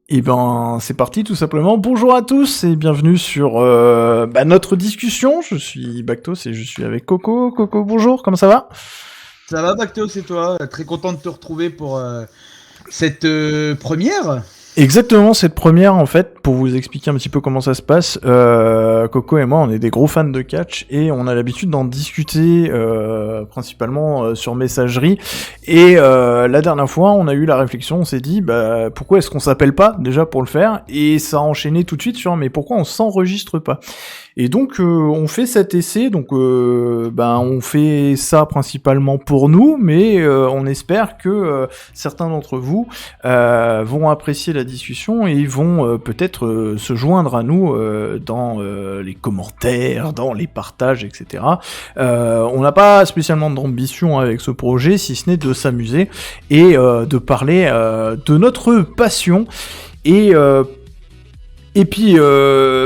Et ben, c'est parti tout simplement. Bonjour à tous et bienvenue sur notre discussion. Je suis Bactos et je suis avec Coco. Coco, bonjour, comment ça va? Ça va, Bactos, et toi? Très content de te retrouver pour cette première. Exactement, cette première en fait, pour vous expliquer un petit peu comment ça se passe, Coco et moi on est des gros fans de catch et on a l'habitude d'en discuter principalement sur messagerie et la dernière fois on a eu la réflexion, on s'est dit pourquoi est-ce qu'on s'appelle pas déjà pour le faire, et ça a enchaîné tout de suite sur mais pourquoi on s'enregistre pas. Et donc on fait cet essai, donc on fait ça principalement pour nous, mais on espère que certains d'entre vous vont apprécier la discussion et vont peut-être se joindre à nous dans les commentaires, dans les partages, etc. On n'a pas spécialement d'ambition avec ce projet, si ce n'est de s'amuser et de parler de notre passion. Et puis,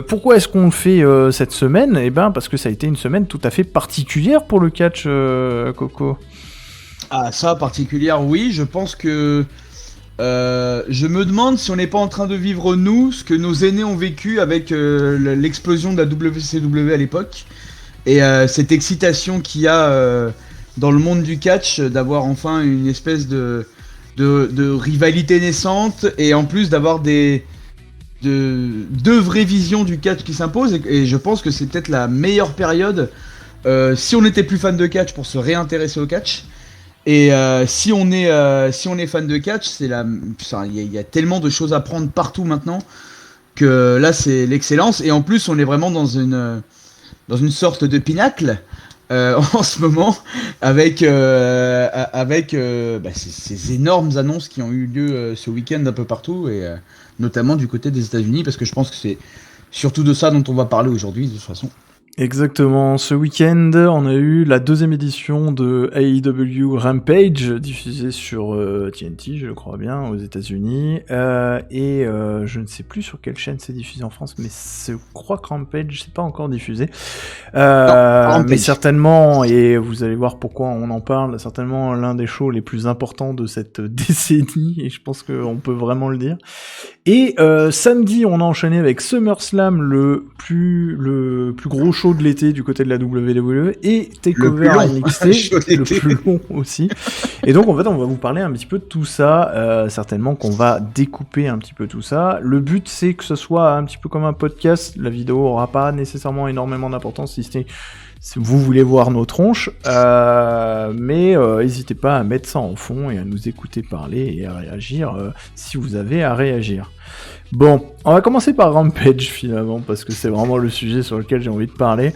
pourquoi est-ce qu'on le fait cette semaine ? Eh ben, parce que ça a été une semaine tout à fait particulière pour le catch, Coco. Ah, ça, particulière, oui. Je pense que je me demande si on n'est pas en train de vivre, nous, ce que nos aînés ont vécu avec l'explosion de la WCW à l'époque. Et cette excitation qu'il y a dans le monde du catch, d'avoir enfin une espèce de rivalité naissante, et en plus d'avoir deux vraies visions du catch qui s'imposent, et je pense que c'est peut-être la meilleure période si on était plus fan de catch pour se réintéresser au catch. Et si on est fan de catch, il y a tellement de choses à prendre partout maintenant que là c'est l'excellence. Et en plus on est vraiment dans une sorte de pinacle en ce moment avec ces énormes annonces qui ont eu lieu ce week-end un peu partout, et notamment du côté des États-Unis, parce que je pense que c'est surtout de ça dont on va parler aujourd'hui de toute façon. Exactement, ce week-end, on a eu la deuxième édition de AEW Rampage, diffusée sur TNT, je crois bien, aux États-Unis, et je ne sais plus sur quelle chaîne c'est diffusé en France, mais je crois que Rampage, c'est pas encore diffusé. Mais certainement, et vous allez voir pourquoi on en parle, certainement l'un des shows les plus importants de cette décennie, et je pense qu'on peut vraiment le dire. Et samedi, on a enchaîné avec SummerSlam, le plus gros show de l'été du côté de la WWE, et TakeOver NXT, le plus long aussi. Et donc en fait, on va vous parler un petit peu de tout ça, certainement qu'on va découper un petit peu tout ça. Le but, c'est que ce soit un petit peu comme un podcast. La vidéo aura pas nécessairement énormément d'importance, si vous voulez voir nos tronches, mais n'hésitez pas à mettre ça en fond et à nous écouter parler et à réagir si vous avez à réagir. Bon, on va commencer par Rampage finalement, parce que c'est vraiment le sujet sur lequel j'ai envie de parler.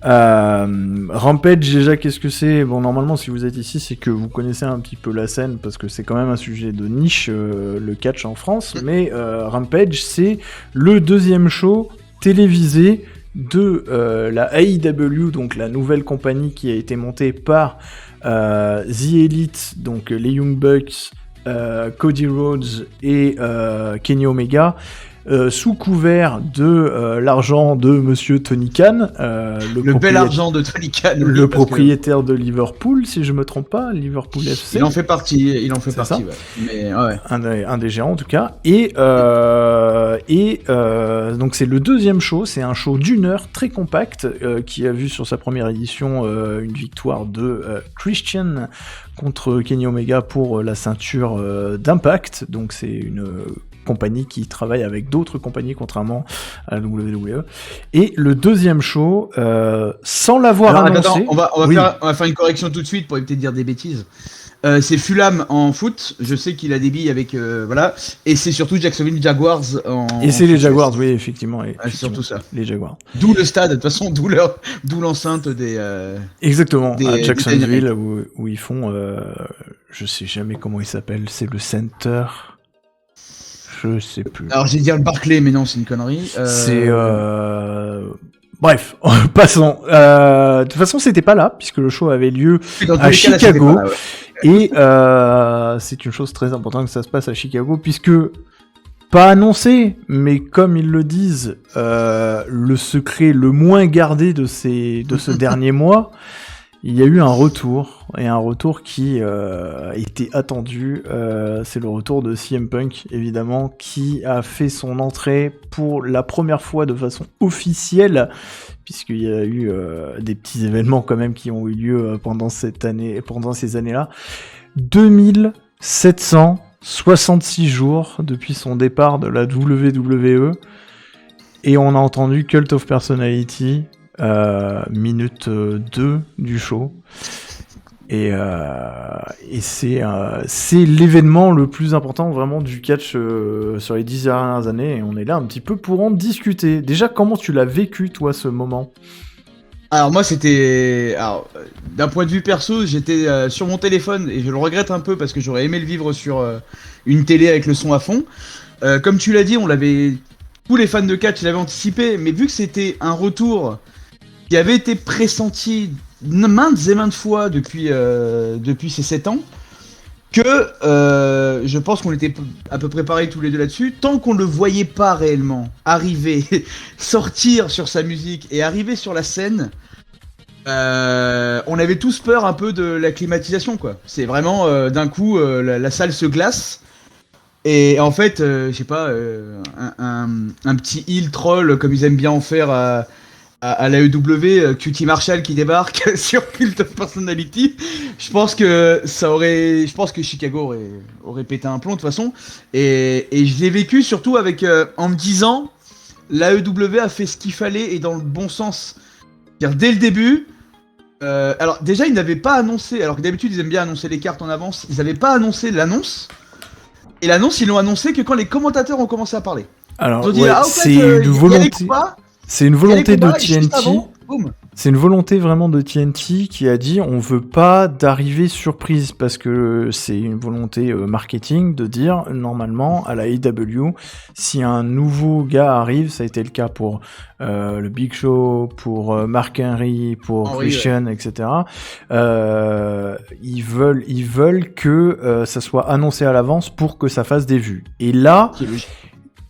Rampage, déjà, qu'est-ce que c'est ? Bon, normalement, si vous êtes ici, c'est que vous connaissez un petit peu la scène, parce que c'est quand même un sujet de niche, le catch en France, mais Rampage, c'est le deuxième show télévisé de la AEW, donc la nouvelle compagnie qui a été montée par The Elite, donc les Young Bucks, Cody Rhodes et Kenny Omega, sous couvert de l'argent de Monsieur Tony Khan, le bel argent de Tony Khan, oui, le propriétaire de Liverpool, si je me trompe pas, Liverpool FC. Il en fait partie, ouais. Mais ouais. Un des gérants en tout cas. Et donc c'est le deuxième show, c'est un show d'une heure très compact qui a vu sur sa première édition une victoire de Christian contre Kenny Omega pour la ceinture d'Impact. Donc c'est une compagnie qui travaille avec d'autres compagnies, contrairement à la WWE. Et le deuxième show, sans l'avoir annoncé... Attends, on va faire une correction tout de suite pour éviter de dire des bêtises. C'est Fulham en foot, je sais qu'il a des billes avec... voilà. Et c'est surtout Jacksonville Jaguars en... Et c'est les Jaguars, oui, effectivement. C'est surtout ça. Les Jaguars. D'où le stade, de toute façon, d'où l'enceinte des... Exactement, à Jacksonville, où ils font... je sais jamais comment il s'appelle, c'est le Center... Je sais plus. Alors j'ai dit le Barclay, mais non, c'est une connerie. C'est... Bref, passons. De toute façon, c'était pas là, puisque le show avait lieu à Chicago. Là, ouais. Et c'est une chose très importante que ça se passe à Chicago, puisque, pas annoncé, mais comme ils le disent, le secret le moins gardé de ce dernier mois, il y a eu un retour et un retour qui était attendu. C'est le retour de CM Punk, évidemment, qui a fait son entrée pour la première fois de façon officielle, puisqu'il y a eu des petits événements quand même qui ont eu lieu pendant ces années-là. 2766 jours depuis son départ de la WWE, et on a entendu Cult of Personality, minute 2 du show. Et c'est l'événement le plus important vraiment du catch sur les 10 dernières années, et on est là un petit peu pour en discuter. Déjà, comment tu l'as vécu, toi, ce moment ? Alors moi c'était... Alors, d'un point de vue perso, j'étais sur mon téléphone, et je le regrette un peu parce que j'aurais aimé le vivre sur une télé avec le son à fond. Comme tu l'as dit, tous les fans de catch l'avaient anticipé, mais vu que c'était un retour qui avait été pressenti maintes et maintes fois depuis ces 7 ans, que je pense qu'on était à peu près pareil tous les deux là-dessus. Tant qu'on ne le voyait pas réellement arriver, sortir sur sa musique et arriver sur la scène, on avait tous peur un peu de la climatisation, quoi. C'est vraiment d'un coup la salle se glace. Et en fait, je sais pas, un petit heel troll comme ils aiment bien en faire à l'AEW, QT Marshall qui débarque sur Cult of Personality. Je pense que Chicago aurait pété un plomb de toute façon. Et je l'ai vécu surtout avec en me disant, l'AEW a fait ce qu'il fallait et dans le bon sens. C'est-à-dire dès le début. Alors déjà ils n'avaient pas annoncé, alors que d'habitude ils aiment bien annoncer les cartes en avance. Ils n'avaient pas annoncé l'annonce. Et l'annonce ils l'ont annoncé que quand les commentateurs ont commencé à parler. Alors dit, ouais, c'est une volonté. C'est une volonté de TNT. C'est une volonté vraiment de TNT qui a dit on veut pas d'arrivée surprise, parce que c'est une volonté marketing de dire normalement à la AEW, si un nouveau gars arrive, ça a été le cas pour le Big Show, pour Mark Henry, pour Christian, ouais. Etc. Ils veulent que ça soit annoncé à l'avance pour que ça fasse des vues. Et là,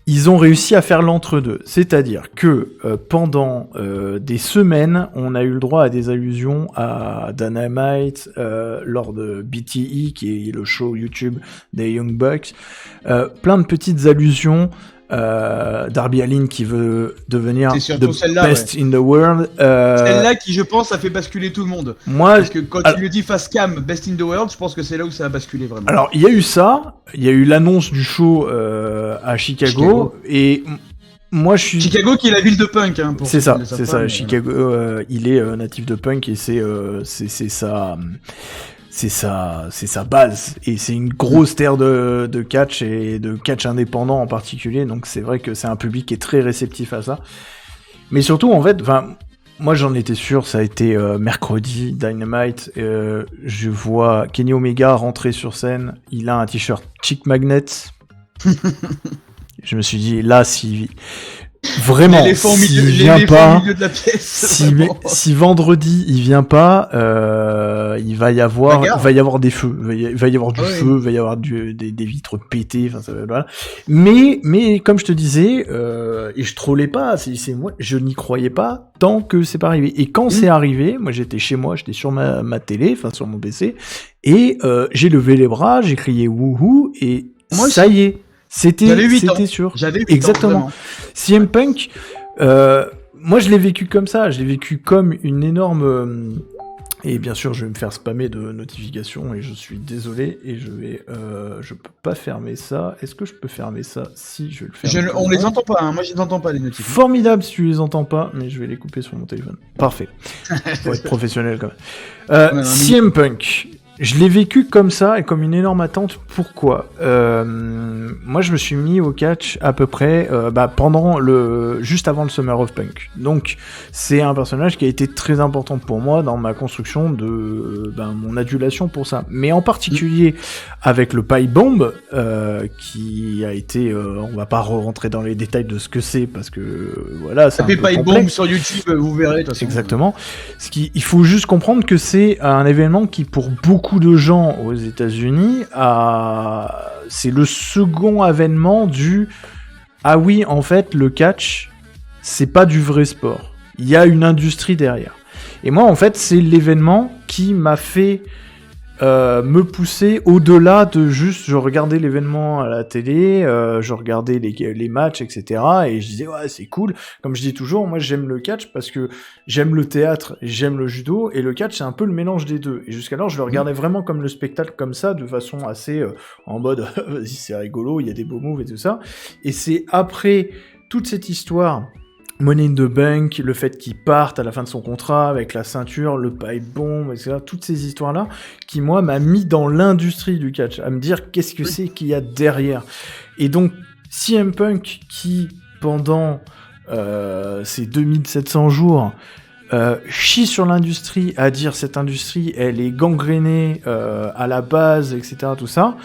ils ont réussi à faire l'entre-deux, c'est-à-dire que pendant des semaines, on a eu le droit à des allusions à Dynamite lors de BTE, qui est le show YouTube des Young Bucks, plein de petites allusions. Darby Allin qui veut devenir the best in the world. Celle-là qui, je pense, a fait basculer tout le monde. Parce que quand il le dit face cam, best in the world, je pense que c'est là où ça a basculé vraiment. Alors, il y a eu ça, il y a eu l'annonce du show à Chicago. Et moi je suis... Chicago qui est la ville de Punk. Hein, c'est ça. Chicago, il est natif de Punk et c'est sa base, et c'est une grosse terre de catch, et de catch indépendant en particulier, donc c'est vrai que c'est un public qui est très réceptif à ça. Mais surtout, en fait, moi j'en étais sûr, ça a été mercredi, Dynamite, je vois Kenny Omega rentrer sur scène, il a un t-shirt Chick Magnet, je me suis dit, là, si... Vraiment, s'il vient pas, si vendredi il vient pas, il va y avoir des feux, il va y avoir du feu, il va y avoir des vitres pétées, enfin ça, voilà. Mais comme je te disais, et je trollais pas, c'est moi, je n'y croyais pas tant que c'est pas arrivé. Et quand c'est arrivé, moi j'étais chez moi, j'étais sur ma télé, enfin sur mon PC, et j'ai levé les bras, j'ai crié wouhou, et moi, ça y est. C'était sûr. J'avais 8 exactement. CM Punk, moi je l'ai vécu comme ça, je l'ai vécu comme une énorme... et bien sûr, je vais me faire spammer de notifications, et je suis désolé, et je peux pas fermer ça. Est-ce que je peux fermer ça? Si, je vais le faire. On les entend pas, hein. Moi je les entends pas, les notifications. Formidable si tu les entends pas, mais je vais les couper sur mon téléphone. Parfait. Faut être professionnel quand même. CM Punk... Je l'ai vécu comme ça, et comme une énorme attente. Pourquoi ? Moi, je me suis mis au catch à peu près juste avant le Summer of Punk. Donc, c'est un personnage qui a été très important pour moi dans ma construction de mon adulation pour ça. Mais en particulier avec le Pipe Bomb, qui a été... on va pas rentrer dans les détails de ce que c'est, parce que voilà, c'est un peu Pipe Bomb sur YouTube, vous verrez. De toute façon. Exactement. Il faut juste comprendre que c'est un événement qui, pour beaucoup de gens aux États-Unis, c'est le second avènement du ah oui, en fait, le catch, c'est pas du vrai sport. Il y a une industrie derrière. Et moi, en fait, c'est l'événement qui m'a fait me poussait au-delà de juste je regardais l'événement à la télé, je regardais les matchs, etc. Et je disais ouais c'est cool. Comme je dis toujours, moi j'aime le catch parce que j'aime le théâtre, j'aime le judo, et le catch c'est un peu le mélange des deux. Et jusqu'alors je le regardais vraiment comme le spectacle comme ça, de façon assez en mode vas-y c'est rigolo, il y a des beaux moves et tout ça. Et c'est après toute cette histoire Money in the Bank, le fait qu'il parte à la fin de son contrat avec la ceinture, le pipe bomb, etc. Toutes ces histoires-là qui, moi, m'a mis dans l'industrie du catch, à me dire qu'est-ce que c'est qu'il y a derrière. Et donc, CM Punk qui, pendant ces 2700 jours, chie sur l'industrie, à dire cette industrie, elle est gangrénée à la base, etc., tout ça,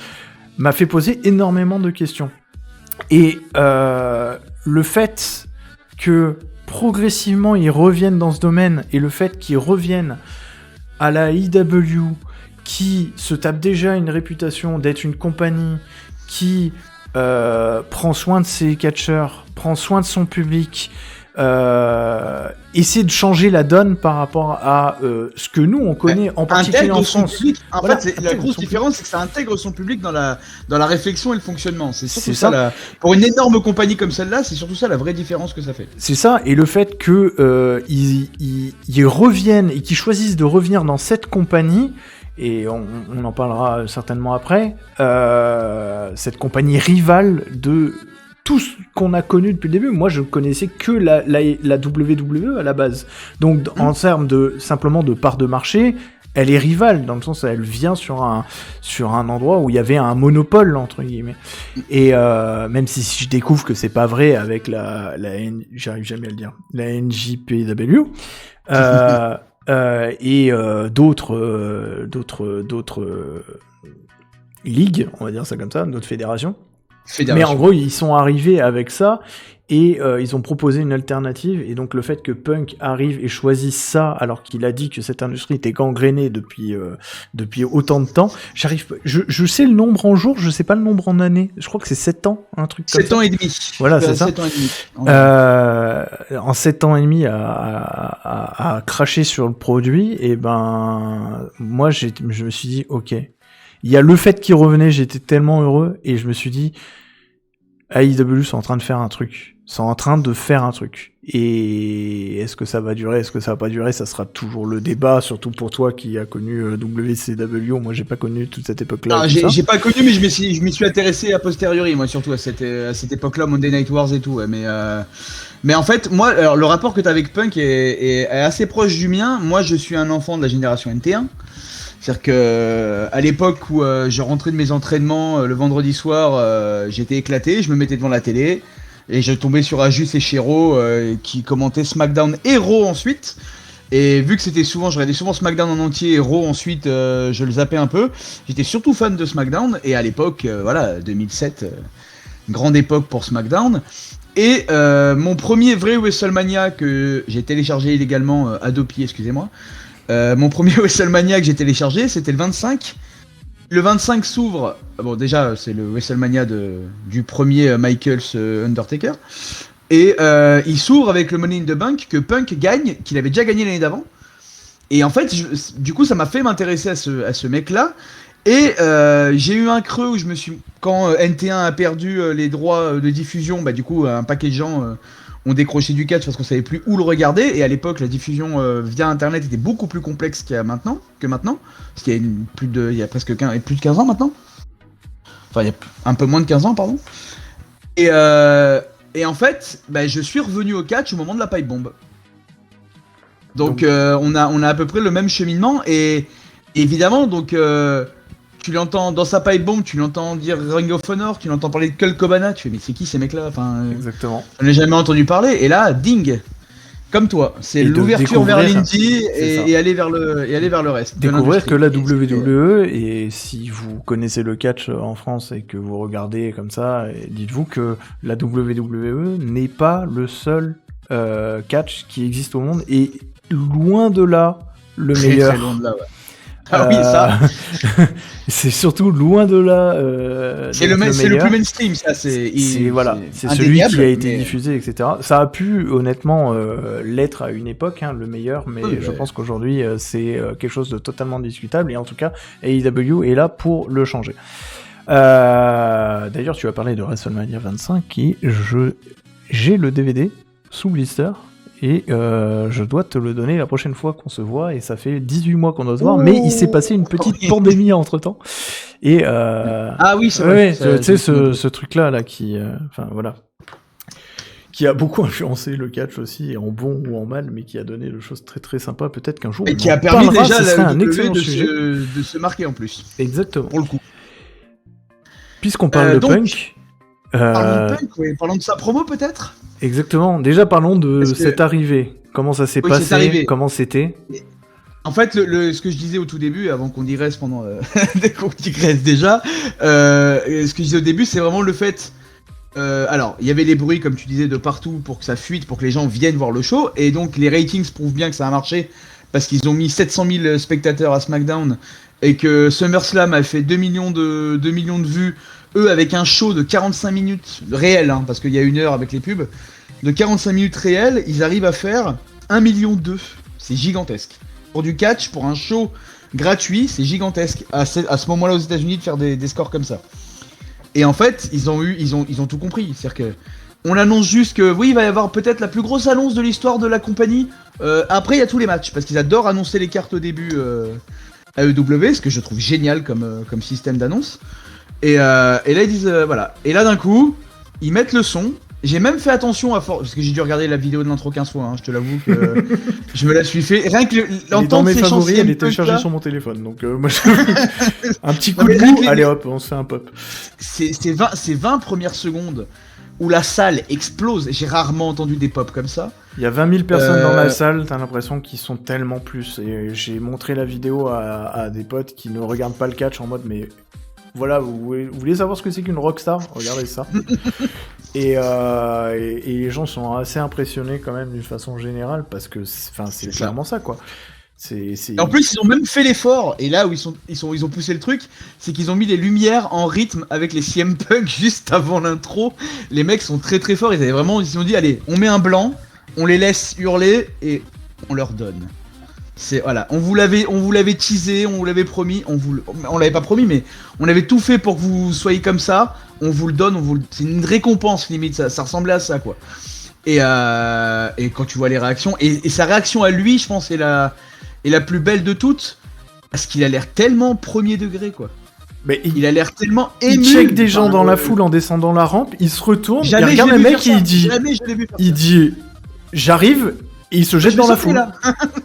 m'a fait poser énormément de questions. Et le fait que progressivement ils reviennent dans ce domaine, et le fait qu'ils reviennent à la IW qui se tape déjà une réputation d'être une compagnie qui prend soin de ses catcheurs, prend soin de son public, essaie de changer la donne par rapport à ce que nous on connaît en particulier en France. En voilà, fait, la grosse différence, c'est que ça intègre son public dans la réflexion et le fonctionnement. C'est surtout ça. Pour une énorme compagnie comme celle-là, c'est surtout ça la vraie différence que ça fait. C'est ça, et le fait que ils reviennent et qu'ils choisissent de revenir dans cette compagnie. Et on en parlera certainement après, cette compagnie rivale de tout ce qu'on a connu depuis le début. Moi, je connaissais que la WWE à la base. Donc, en termes simplement de part de marché, elle est rivale, dans le sens où elle vient sur un endroit où il y avait un monopole, entre guillemets. Et même si je découvre que c'est pas vrai avec j'arrive jamais à le dire, la NJPW, et d'autres ligues, on va dire ça comme ça, d'autres fédérations. Mais en gros, ils sont arrivés avec ça, et ils ont proposé une alternative, et donc le fait que Punk arrive et choisisse ça, alors qu'il a dit que cette industrie était gangrénée depuis autant de temps, je sais le nombre en jours, je sais pas le nombre en années, je crois que c'est 7 ans, un truc comme ça. 7 ans et demi. Voilà, c'est ça. 7 ans et demi. En 7 ans et demi à cracher sur le produit, et ben, moi, je me suis dit, ok. Il y a le fait qu'il revenait, j'étais tellement heureux, et je me suis dit, AEW sont en train de faire un truc. Et est-ce que ça va durer, est-ce que ça va pas durer, ça sera toujours le débat, surtout pour toi qui a connu WCW. Moi, j'ai pas connu toute cette époque-là. Non, j'ai pas connu, mais je m'y suis intéressé a posteriori, moi, surtout à cette époque-là, Monday Night Wars et tout. Ouais, mais en fait, moi, alors, le rapport que t'as avec Punk est assez proche du mien. Moi, je suis un enfant de la génération NT1. C'est-à-dire que à l'époque où je rentrais de mes entraînements le vendredi soir, j'étais éclaté, je me mettais devant la télé et je tombais sur Ajus et Shero qui commentaient SmackDown et Raw ensuite. Et vu que je regardais souvent SmackDown en entier et Raw ensuite, je le zappais un peu. J'étais surtout fan de SmackDown, et à l'époque, 2007, grande époque pour SmackDown. Et mon premier vrai WrestleMania que j'ai téléchargé illégalement, Adopi, excusez-moi. Mon premier WrestleMania que j'ai téléchargé, c'était le 25. Le 25 s'ouvre. Bon, déjà, c'est le WrestleMania du premier Michaels Undertaker. Et il s'ouvre avec le Money in the Bank que Punk gagne, qu'il avait déjà gagné l'année d'avant. Et en fait, du coup, ça m'a fait m'intéresser à ce mec-là. Et j'ai eu un creux où quand NT1 a perdu les droits de diffusion, bah du coup, un paquet de gens ont décroché du catch parce qu'on savait plus où le regarder. Et à l'époque, la diffusion via Internet était beaucoup plus complexe que maintenant. Parce qu'il y a presque plus de 15 ans maintenant. Enfin, il y a un peu moins de 15 ans, pardon. Et en fait, bah, je suis revenu au catch au moment de la pipe bomb. Donc on a à peu près le même cheminement. Et évidemment, donc tu l'entends dans sa pipe bomb, tu l'entends dire Ring of Honor, tu l'entends parler de Colt Cabana, tu fais mais c'est qui ces mecs-là, enfin, exactement. Je n'ai jamais entendu parler, et là, ding, comme toi, c'est l'ouverture vers l'indie et aller vers le reste. Découvrir que la WWE, et si vous connaissez le catch en France et que vous regardez comme ça, dites-vous que la WWE n'est pas le seul catch qui existe au monde, et loin de là le meilleur. Très loin de là, ouais. Ah oui, ça. C'est surtout loin de là. C'est le plus mainstream, ça. C'est celui qui a été diffusé, etc. Ça a pu honnêtement l'être à une époque, le meilleur, mais je pense qu'aujourd'hui c'est quelque chose de totalement discutable. Et en tout cas, AEW est là pour le changer. D'ailleurs, tu as parlé de WrestleMania 25, et j'ai le DVD sous blister. Et je dois te le donner la prochaine fois qu'on se voit, et ça fait 18 mois qu'on doit se voir, mais il s'est passé une petite pandémie entre-temps. Et ah oui, c'est vrai. Tu sais, ce truc-là, qui a beaucoup influencé le catch aussi, en bon ou en mal, mais qui a donné des choses très très sympas. Peut-être qu'un jour et qui a permis déjà de se marquer en plus. Exactement. Pour le coup. Puisqu'on parle de Punk... Parlons de sa promo peut-être. Exactement. Déjà, parlons de cette arrivée. Comment ça s'est passé ? Comment c'était ? En fait, ce que je disais au tout début, avant qu'on digresse qu'on digresse déjà, ce que je disais au début, c'est vraiment le fait... alors, il y avait les bruits, comme tu disais, de partout pour que ça fuite, pour que les gens viennent voir le show, et donc les ratings prouvent bien que ça a marché, parce qu'ils ont mis 700 000 spectateurs à SmackDown, et que SummerSlam a fait 2 millions de vues, eux avec un show de 45 minutes réel, parce qu'il y a 1 heure avec les pubs, de 45 minutes réelles, ils arrivent à faire 1,2 million. C'est gigantesque. Pour du catch, pour un show gratuit, c'est gigantesque à ce moment-là aux États-Unis de faire des scores comme ça. Et en fait, ils ont tout compris. C'est-à-dire que on annonce juste que oui, il va y avoir peut-être la plus grosse annonce de l'histoire de la compagnie. Après, il y a tous les matchs, parce qu'ils adorent annoncer les cartes au début AEW, ce que je trouve génial comme système d'annonce. Et là ils disent voilà. Et là d'un coup, ils mettent le son. J'ai même fait attention parce que j'ai dû regarder la vidéo de l'intro 15 fois, je te l'avoue que je me la suis fait. Rien que l'entendre ces chansons. Elle était chargée sur mon téléphone, donc moi un petit coup de bout, allez hop, on se fait un pop. C'est 20 premières secondes où la salle explose. J'ai rarement entendu des pops comme ça. Il y a 20 000 personnes dans la salle, t'as l'impression qu'ils sont tellement plus. Et j'ai montré la vidéo à des potes qui ne regardent pas le catch en mode mais... Voilà, vous voulez savoir ce que c'est qu'une rockstar ? Regardez ça. Et les gens sont assez impressionnés quand même d'une façon générale, parce que c'est clairement ça, quoi. En plus, ils ont même fait l'effort, et là où ils ont poussé le truc, c'est qu'ils ont mis les lumières en rythme avec les CM Punk juste avant l'intro. Les mecs sont très très forts, ils ont dit allez, on met un blanc, on les laisse hurler et on leur donne. Voilà, on vous l'avait teasé, on vous l'avait promis, on l'avait pas promis, mais on avait tout fait pour que vous soyez comme ça. On vous le donne, c'est une récompense limite, ça ressemblait à ça, quoi. Et quand tu vois les réactions, et sa réaction à lui, je pense, est la plus belle de toutes, parce qu'il a l'air tellement premier degré, quoi. Mais il a l'air tellement ému. Il check des gens dans la foule en descendant la rampe, il se retourne, il regarde le mec et il dit j'arrive. Et il se jette dans la foule.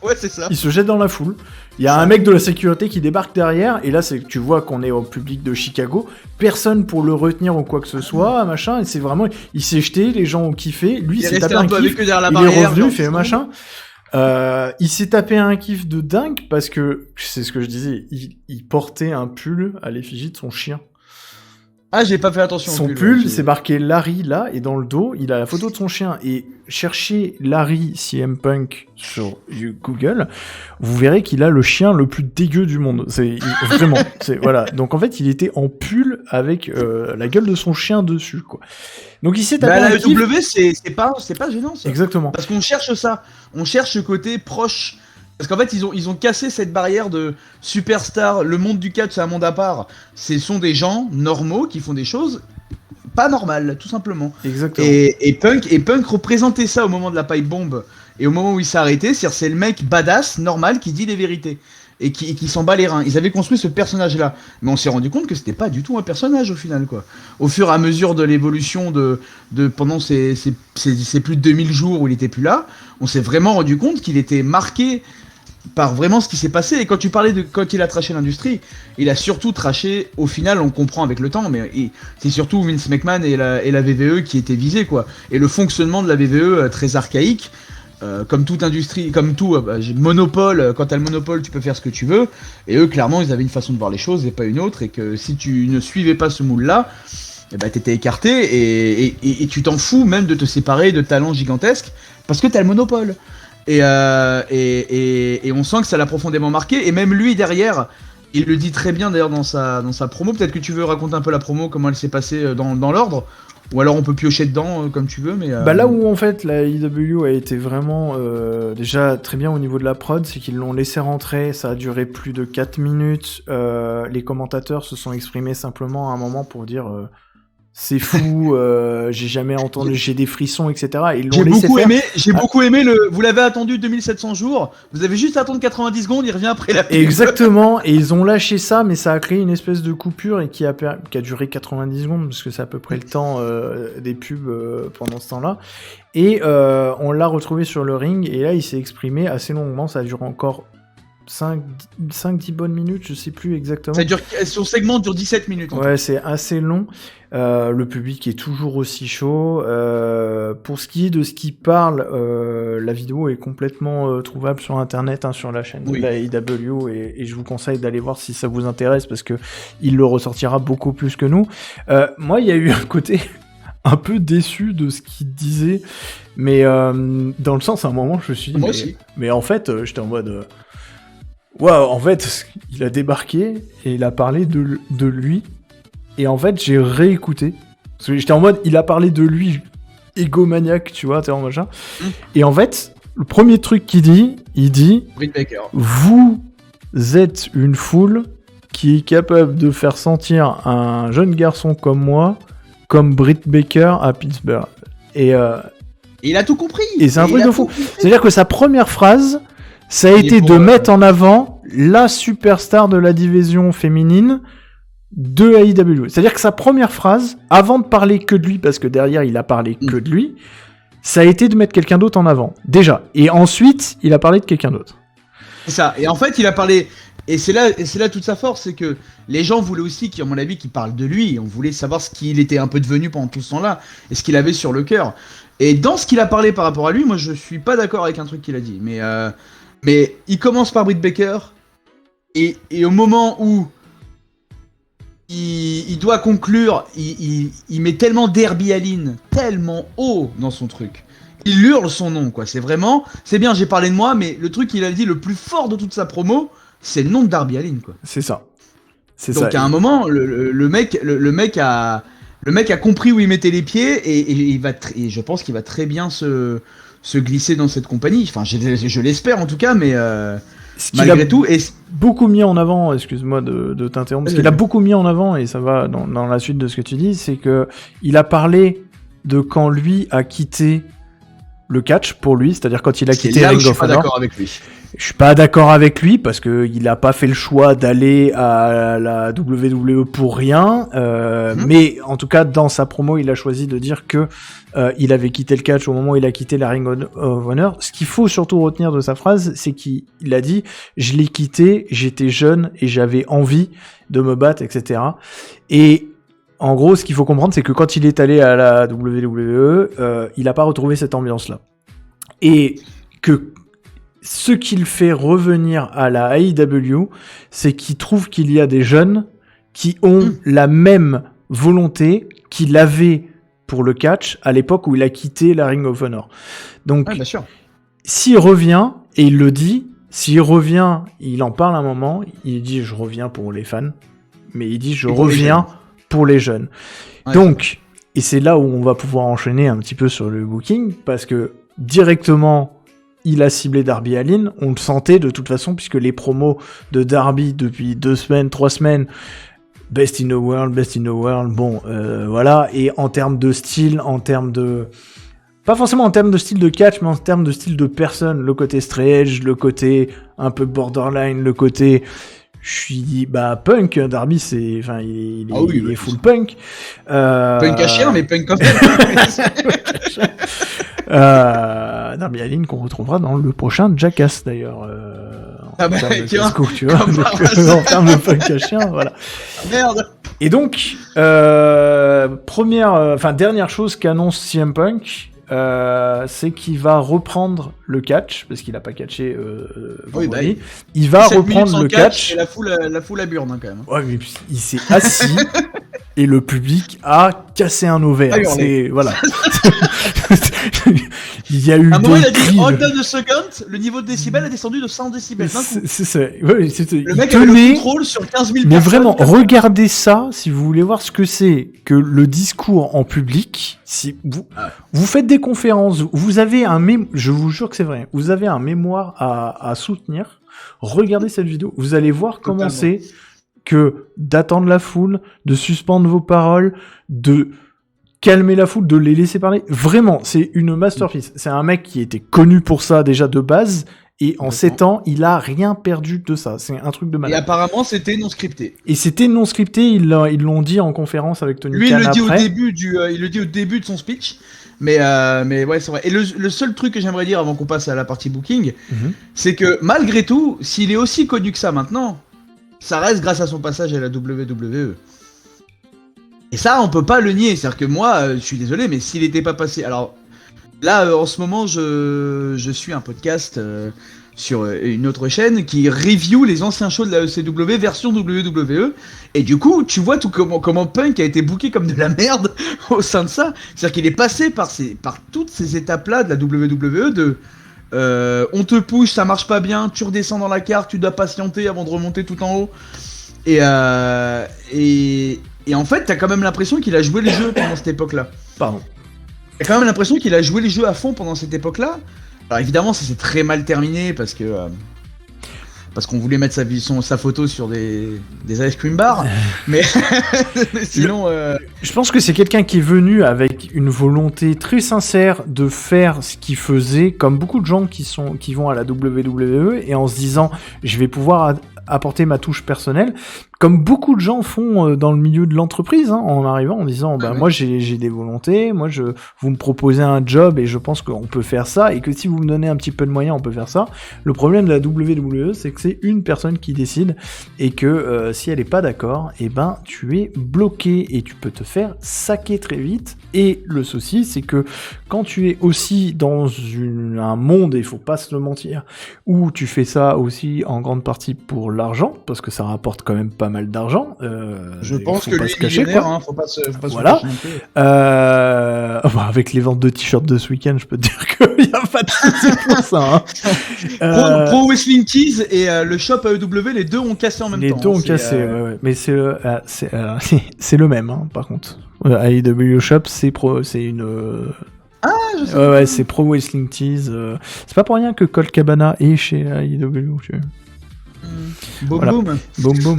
Ouais, c'est ça. Il se jette dans la foule. Il y a un mec de la sécurité qui débarque derrière, et là, tu vois qu'on est au public de Chicago. Personne pour le retenir ou quoi que ce soit, machin. Et c'est vraiment, il s'est jeté, les gens ont kiffé. Lui, il s'est tapé un kiff. Il est revenu, il fait machin. Il s'est tapé un kiff de dingue parce que, c'est ce que je disais, il portait un pull à l'effigie de son chien. Ah, j'ai pas fait attention. Son pull, c'est marqué Larry là, et dans le dos, il a la photo de son chien. Et cherchez Larry CM Punk sur Google, vous verrez qu'il a le chien le plus dégueu du monde. Vraiment. Voilà. Donc en fait, il était en pull avec la gueule de son chien dessus, quoi. Donc il s'est tapé la W, c'est pas gênant, ça. Exactement. Parce qu'on cherche ça. On cherche ce côté proche. Parce qu'en fait, ils ont cassé cette barrière de superstar. Le monde du catch, c'est un monde à part. Ce sont des gens normaux qui font des choses pas normales, tout simplement. Exactement. Et Punk représentait ça au moment de la pipe bombe. Et au moment où il s'est arrêté, c'est le mec badass, normal, qui dit les vérités. Et qui s'en bat les reins. Ils avaient construit ce personnage-là. Mais on s'est rendu compte que c'était pas du tout un personnage, au final, quoi. Au fur et à mesure de l'évolution de pendant ces plus de 2000 jours où il était plus là, on s'est vraiment rendu compte qu'il était marqué par vraiment ce qui s'est passé. Et quand tu parlais de quand il a traché l'industrie, il a surtout traché, au final on comprend avec le temps, mais c'est surtout Vince McMahon et la WWE qui étaient visés, quoi. Et le fonctionnement de la WWE très archaïque, comme toute industrie, comme tout monopole, quand t'as le monopole tu peux faire ce que tu veux, et eux clairement ils avaient une façon de voir les choses et pas une autre, et que si tu ne suivais pas ce moule là, t'étais écarté, et tu t'en fous même de te séparer de talents gigantesques parce que t'as le monopole. Et on sent que ça l'a profondément marqué. Et même lui derrière, il le dit très bien d'ailleurs dans sa promo. Peut-être que tu veux raconter un peu la promo, comment elle s'est passée dans l'ordre. Ou alors on peut piocher dedans comme tu veux. Mais là où en fait la AEW a été vraiment déjà très bien au niveau de la prod, c'est qu'ils l'ont laissé rentrer. Ça a duré plus de 4 minutes. Les commentateurs se sont exprimés simplement à un moment pour dire... c'est fou, j'ai jamais entendu, j'ai des frissons, etc. Et ils l'ont laissé faire. J'ai beaucoup aimé vous l'avez attendu 2700 jours, vous avez juste à attendre 90 secondes, il revient après la pub. Exactement, et ils ont lâché ça, mais ça a créé une espèce de coupure et qui a duré 90 secondes, parce que c'est à peu près le temps des pubs pendant ce temps-là. Et on l'a retrouvé sur le ring, et là il s'est exprimé assez longuement, ça a duré encore 5-10 bonnes minutes, je sais plus exactement. Son segment dure 17 minutes. Ouais, c'est assez long. Le public est toujours aussi chaud. Pour ce qui est de ce qui parle, la vidéo est complètement trouvable sur internet, sur la chaîne de la AEW, et je vous conseille d'aller voir si ça vous intéresse, parce que il le ressortira beaucoup plus que nous. Moi, il y a eu un côté un peu déçu de ce qu'il disait, mais dans le sens, à un moment, je me suis dit, mais en fait, j'étais en mode... Waouh, en fait, il a débarqué et il a parlé de lui. Et en fait, j'ai réécouté. Parce que j'étais en mode, il a parlé de lui, égomaniaque, tu vois, t'es en machin. Et en fait, le premier truc qu'il dit, il dit... Britt Baker. Vous êtes une foule qui est capable de faire sentir un jeune garçon comme moi, comme Britt Baker à Pittsburgh. Et il a tout compris. Et c'est un truc de fou. C'est-à-dire que sa première phrase... ça a été de mettre en avant la superstar de la division féminine de AEW. C'est-à-dire que sa première phrase, avant de parler que de lui, parce que derrière il a parlé que de lui, ça a été de mettre quelqu'un d'autre en avant. Déjà. Et ensuite, il a parlé de quelqu'un d'autre. C'est ça. Et en fait, il a parlé... Et c'est là toute sa force, c'est que les gens voulaient aussi, à mon avis, qu'il parle de lui. On voulait savoir ce qu'il était un peu devenu pendant tout ce temps-là, et ce qu'il avait sur le cœur. Et dans ce qu'il a parlé par rapport à lui, moi je suis pas d'accord avec un truc qu'il a dit. Mais il commence par Britt Baker, et au moment où il doit conclure, il met tellement Darby Allin, tellement haut dans son truc. Il hurle son nom, quoi. C'est bien, j'ai parlé de moi, mais le truc qu'il a dit le plus fort de toute sa promo, c'est le nom de Darby Allin, quoi. C'est ça. Donc à un moment, le mec a compris où il mettait les pieds, et je pense qu'il va très bien se glisser dans cette compagnie. Enfin, je l'espère en tout cas, mais malgré tout... beaucoup mis en avant, excuse-moi de t'interrompre, ce qu'il a beaucoup mis en avant, et ça va dans la suite de ce que tu dis, c'est que il a parlé de quand lui a quitté le catch pour lui, c'est-à-dire quand il a quitté Ring of Honor. Je suis pas d'accord avec lui parce que il a pas fait le choix d'aller à la WWE pour rien, mais en tout cas dans sa promo il a choisi de dire que il avait quitté le catch au moment où il a quitté la Ring of Honor. Ce qu'il faut surtout retenir de sa phrase, c'est qu'il a dit « Je l'ai quitté, j'étais jeune et j'avais envie de me battre, etc. » Et en gros, ce qu'il faut comprendre, c'est que quand il est allé à la WWE, il a pas retrouvé cette ambiance-là. Et que ce qu'il fait revenir à la AEW, c'est qu'il trouve qu'il y a des jeunes qui ont la même volonté qu'il avait pour le catch à l'époque où il a quitté la Ring of Honor. Donc, bien sûr. S'il revient, et il le dit, s'il revient, il en parle un moment, il dit « je reviens pour les fans », mais il dit « je reviens pour les jeunes ». Donc, et c'est là où on va pouvoir enchaîner un petit peu sur le booking, parce que directement... il a ciblé Darby Allin, on le sentait de toute façon, puisque les promos de Darby depuis 2 semaines, 3 semaines, best in the world, bon, voilà, et en termes de style, pas forcément en termes de style de catch, mais en termes de style de personne, le côté straight edge, le côté un peu borderline, le côté... punk, Darby, il est full punk. Punk à chien, mais punk quand même. Darby Allin qu'on retrouvera dans le prochain Jackass d'ailleurs. En termes de punk à chien, voilà. Merde. Et donc, dernière chose qu'annonce CM Punk, c'est qu'il va reprendre le catch, parce qu'il a pas catché vendredi. Il va reprendre le catch. Et la foule à burne, quand même. Ouais, mais il s'est assis et le public a cassé un ovaire. Voilà. Il y a eu à un moment, il a dit cris. hold on a second, le niveau de décibels a descendu de 100 décibels d'un coup. Le mec avait le contrôle sur 15 000 mais personnes. vraiment, regardez ça si vous voulez voir ce que c'est que le discours en public. Si vous faites des conférences, vous avez je vous jure que c'est vrai, vous avez un mémoire à soutenir. Regardez cette vidéo, vous allez voir comment c'est que d'attendre la foule, de suspendre vos paroles, de calmer la foule, de les laisser parler. Vraiment, c'est une masterpiece. C'est un mec qui était connu pour ça déjà de base, et en 7 ans, il a rien perdu de ça. C'est un truc de malade. Et apparemment, c'était non scripté. Et c'était non scripté, ils l'ont dit en conférence avec Tony Khan. Lui, il le dit après. il le dit au début de son speech. Mais ouais, c'est vrai. Et le seul truc que j'aimerais dire avant qu'on passe à la partie booking, c'est que malgré tout, s'il est aussi connu que ça maintenant, ça reste grâce à son passage à la WWE. Et ça, on peut pas le nier. C'est-à-dire que moi, je suis désolé, mais s'il était pas passé... Alors, là, en ce moment, je suis un podcast sur une autre chaîne qui review les anciens shows de la ECW version WWE. Et du coup, tu vois tout comment Punk a été booké comme de la merde au sein de ça. C'est-à-dire qu'il est passé par toutes ces étapes-là de la WWE de... on te push, ça marche pas bien, tu redescends dans la carte, tu dois patienter avant de remonter tout en haut. Et en fait, t'as quand même l'impression qu'il a joué les jeux pendant cette époque-là. Pardon. T'as quand même l'impression qu'il a joué les jeux à fond pendant cette époque-là. Alors évidemment, ça s'est très mal terminé parce qu'on voulait mettre sa photo sur des ice cream bars. Mais sinon... Je pense que c'est quelqu'un qui est venu avec une volonté très sincère de faire ce qu'il faisait, comme beaucoup de gens qui vont à la WWE, et en se disant « je vais pouvoir apporter ma touche personnelle », comme beaucoup de gens font dans le milieu de l'entreprise, hein, en arrivant en disant moi j'ai des volontés, vous me proposez un job et je pense qu'on peut faire ça, et que si vous me donnez un petit peu de moyens on peut faire ça. Le problème de la WWE, c'est que c'est une personne qui décide, et que si elle est pas d'accord, et ben tu es bloqué et tu peux te faire saquer très vite. Et le souci, c'est que quand tu es aussi dans un monde, et il faut pas se le mentir, où tu fais ça aussi en grande partie pour l'argent, parce que ça rapporte quand même pas mal d'argent. Je pense que lui, se cacher, quoi. Faut pas se voilà. Avec les ventes de t-shirts de ce week-end, je peux te dire qu'il n'y a pas de souci pour ça. Hein. Pro Wrestling Tees et le shop AEW, les deux ont cassé en même temps. Les deux ont cassé, ouais. Mais c'est le même, hein, par contre. AEW Shop, c'est une... je sais. Ouais, c'est Pro Wrestling Tees. C'est pas pour rien que Colt Cabana est chez AEW, tu vois. Boum voilà. boum. Boum boum.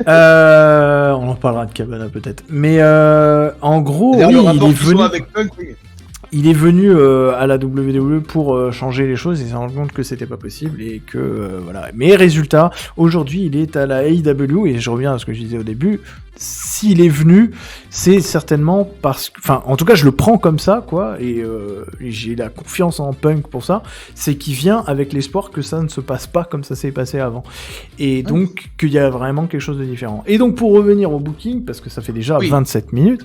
On en parlera de Cabana peut-être. Mais en gros, oui, il est venu à la WWE pour changer les choses, et s'est rendu compte que c'était pas possible, et que voilà. Mais résultat, aujourd'hui, il est à la AEW, et je reviens à ce que je disais au début. S'il est venu, c'est certainement parce que... Enfin, en tout cas, je le prends comme ça, quoi, et j'ai la confiance en Punk pour ça, c'est qu'il vient avec l'espoir que ça ne se passe pas comme ça s'est passé avant. Et donc, qu'il y a vraiment quelque chose de différent. Et donc, pour revenir au booking, parce que ça fait déjà 27 minutes...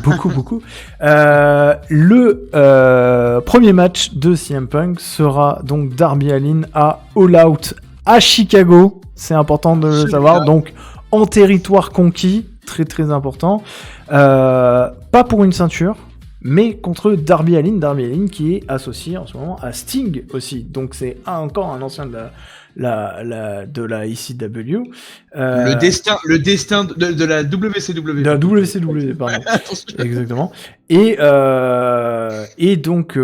beaucoup. Le premier match de CM Punk sera donc Darby Allin à All Out à Chicago. C'est important de le savoir. Donc, en territoire conquis, très très important. Pas pour une ceinture, mais contre Darby Allin qui est associé en ce moment à Sting aussi. Donc c'est encore un ancien de la ECW. Le destin de la WCW. De la WCW, pardon. Exactement. Et donc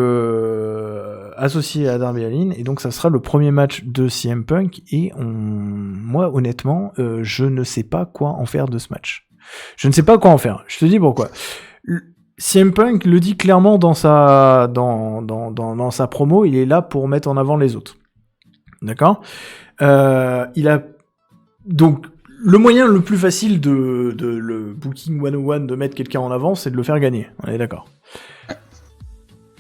associé à Darby Allin, et donc ça sera le premier match de CM Punk, et moi honnêtement, je ne sais pas quoi en faire de ce match. Je ne sais pas quoi en faire. Je te dis pourquoi. CM Punk le dit clairement dans sa promo, il est là pour mettre en avant les autres. D'accord ? Il a donc le moyen le plus facile de le Booking 101 de mettre quelqu'un en avant, c'est de le faire gagner. On est d'accord.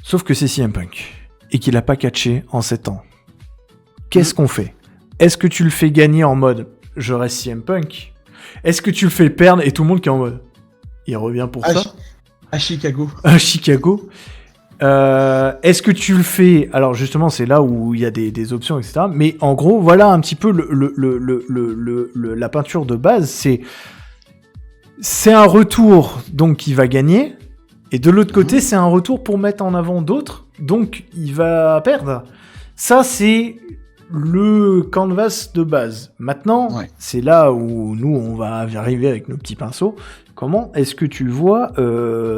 Sauf que c'est CM Punk et qu'il a pas catché en 7 ans. Qu'est-ce qu'on fait ? Est-ce que tu le fais gagner en mode je reste CM Punk ? Est-ce que tu le fais perdre et tout le monde qui est en mode il revient pour ça ? À Chicago. À Chicago. Est-ce que tu le fais... Alors justement, c'est là où il y a des options, etc. Mais en gros, voilà un petit peu la peinture de base. C'est un retour donc qui va gagner, Et de l'autre côté, c'est un retour pour mettre en avant d'autres, donc il va perdre. Ça, c'est le canvas de base. Maintenant, c'est là où nous, on va arriver avec nos petits pinceaux. Comment est-ce que tu vois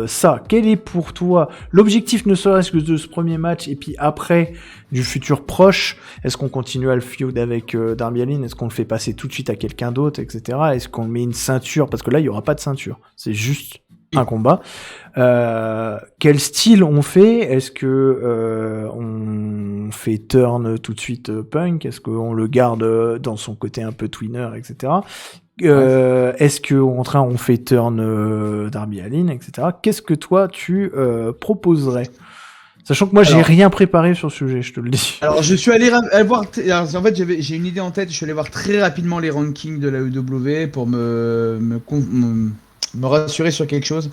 ça? Quel est pour toi l'objectif, ne serait-ce que de ce premier match, et puis après, du futur proche? Est-ce qu'on continue à le feud avec Darby Allin? Est-ce qu'on le fait passer tout de suite à quelqu'un d'autre, etc.? Est-ce qu'on met une ceinture? Parce que là, il n'y aura pas de ceinture. C'est juste un combat. Quel style on fait? Est-ce que on fait turn tout de suite Punk? Est-ce qu'on le garde dans son côté un peu twinner, etc.? Est-ce que on fait turn Darby Allin, etc.? Qu'est-ce que toi tu proposerais? Sachant que moi j'ai rien préparé sur le sujet, je te le dis. Alors je suis allé voir. Alors, en fait j'ai une idée en tête. Je suis allé voir très rapidement les rankings de la EW pour me rassurer sur quelque chose.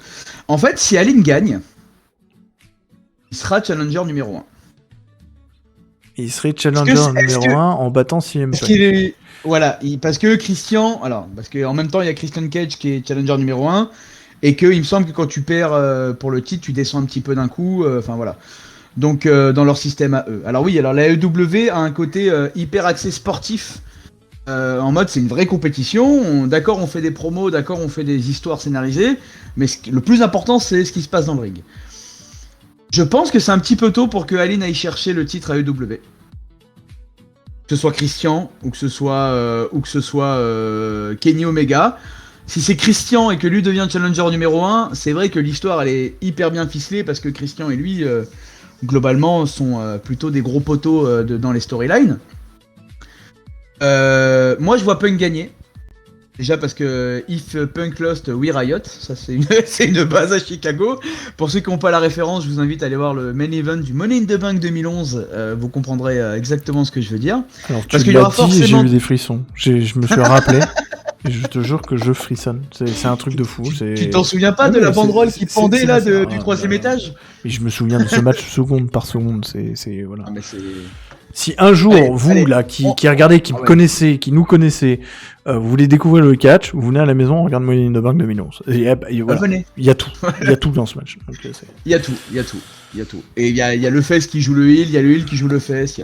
En fait, si Allin gagne, il sera challenger numéro 1. Il serait challenger numéro 1 en battant CM Punk. Voilà, parce que Christian, parce qu'en même temps il y a Christian Cage qui est challenger numéro 1 et que il me semble que quand tu perds pour le titre, tu descends un petit peu d'un coup, enfin voilà. Donc dans leur système à eux. Alors oui, alors la EW a un côté hyper axé sportif. En mode c'est une vraie compétition, d'accord on fait des promos, d'accord on fait des histoires scénarisées, mais le plus important c'est ce qui se passe dans le ring. Je pense que c'est un petit peu tôt pour que Allin aille chercher le titre à EW. Que ce soit Christian ou que ce soit Kenny Omega. Si c'est Christian et que lui devient challenger numéro 1, c'est vrai que l'histoire elle est hyper bien ficelée parce que Christian et lui globalement sont plutôt des gros poteaux dans les storylines. Moi je vois Punk gagner. Déjà parce que if Punk lost, we riot. Ça c'est une base à Chicago. Pour ceux qui n'ont pas la référence, je vous invite à aller voir le main event du Money in the Bank 2011. Vous comprendrez exactement ce que je veux dire. Alors parce qu'il y aura forcément... J'ai eu des frissons. Je me suis rappelé. Et je te jure que je frissonne. C'est un truc de fou. Tu t'en souviens pas de la banderole qui pendait là du 3ème étage? Et je me souviens de ce match seconde par seconde. Voilà. Ah, mais c'est... Si un jour, qui regardez, qui me connaissez, qui nous connaissez, vous voulez découvrir le catch, vous venez à la maison, on regarde Money in the Bank 2011. Voilà. Il y a tout. Il y a tout dans ce match. Donc, il y a tout. Et il y a le face qui joue le heel, il y a le heel qui joue le face.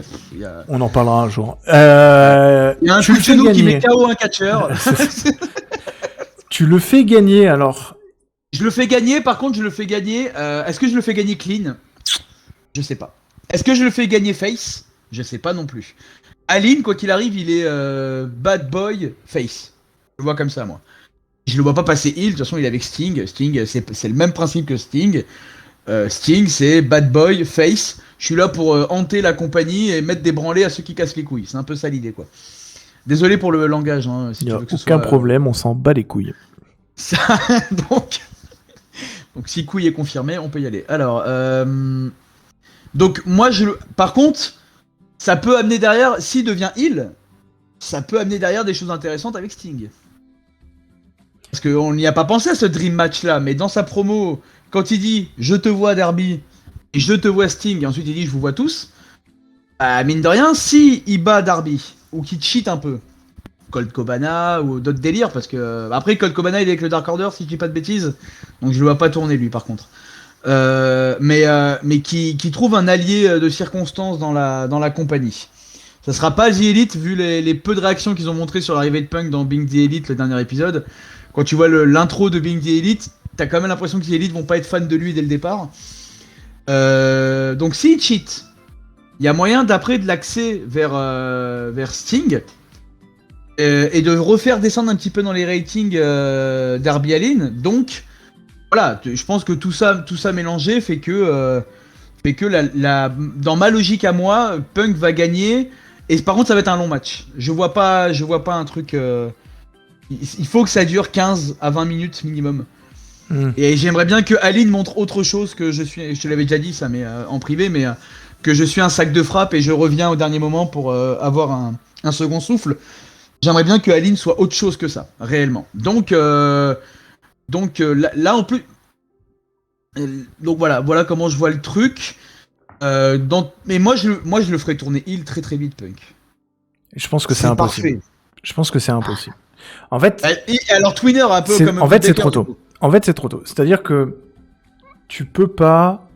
On en parlera un jour. Il y a un truc chez nous qui met KO un catcheur. Tu le fais gagner alors? Je le fais gagner, par contre, est-ce que je le fais gagner clean? Je sais pas. Est-ce que je le fais gagner face? Je sais pas non plus. Allin, quoi qu'il arrive, il est bad boy face. Je le vois comme ça, moi. Je le vois pas passer heel, de toute façon, il est avec Sting. Sting, c'est le même principe que Sting. Sting, c'est bad boy face. Je suis là pour hanter la compagnie et mettre des branlées à ceux qui cassent les couilles. C'est un peu ça l'idée, quoi. Désolé pour le langage. Hein, si il n'y a aucun problème, on s'en bat les couilles. Ça, donc, si couille est confirmé, on peut y aller. Alors, donc moi, par contre... Ça peut amener derrière, s'il devient heel, ça peut amener derrière des choses intéressantes avec Sting. Parce qu'on n'y a pas pensé à ce dream match là, mais dans sa promo, quand il dit je te vois Darby et je te vois Sting, et ensuite il dit je vous vois tous, mine de rien, si il bat Darby ou qu'il cheat un peu, Colt Cabana ou d'autres délires, parce que après Colt Cabana il est avec le Dark Order si je dis pas de bêtises, donc je le vois pas tourner lui par contre. Mais qui trouve un allié de circonstance dans la compagnie. Ça sera pas The Elite vu les peu de réactions qu'ils ont montré sur l'arrivée de Punk dans Being the Elite, le dernier épisode. Quand tu vois l'intro de Being the Elite, t'as quand même l'impression que The Elite vont pas être fans de lui dès le départ. Donc s'il cheat, il y a moyen d'après de l'axer vers Sting et de refaire descendre un petit peu dans les ratings Darby Allin. Donc voilà, je pense que tout ça mélangé fait que dans ma logique à moi, Punk va gagner. Et par contre, ça va être un long match. Je vois pas un truc. Il faut que ça dure 15 à 20 minutes minimum. Et j'aimerais bien que Allin montre autre chose que je te l'avais déjà dit ça, mais en privé, mais que je suis un sac de frappe et je reviens au dernier moment pour avoir un second souffle. J'aimerais bien que Allin soit autre chose que ça, réellement. Donc là en plus, donc voilà comment je vois le truc. Mais moi je le ferais tourner heel très très vite Punk. Je pense que c'est impossible. Parfait. Je pense que c'est impossible. En fait. Et alors Twinner un peu comme. En fait c'est trop tôt. C'est-à-dire que tu peux pas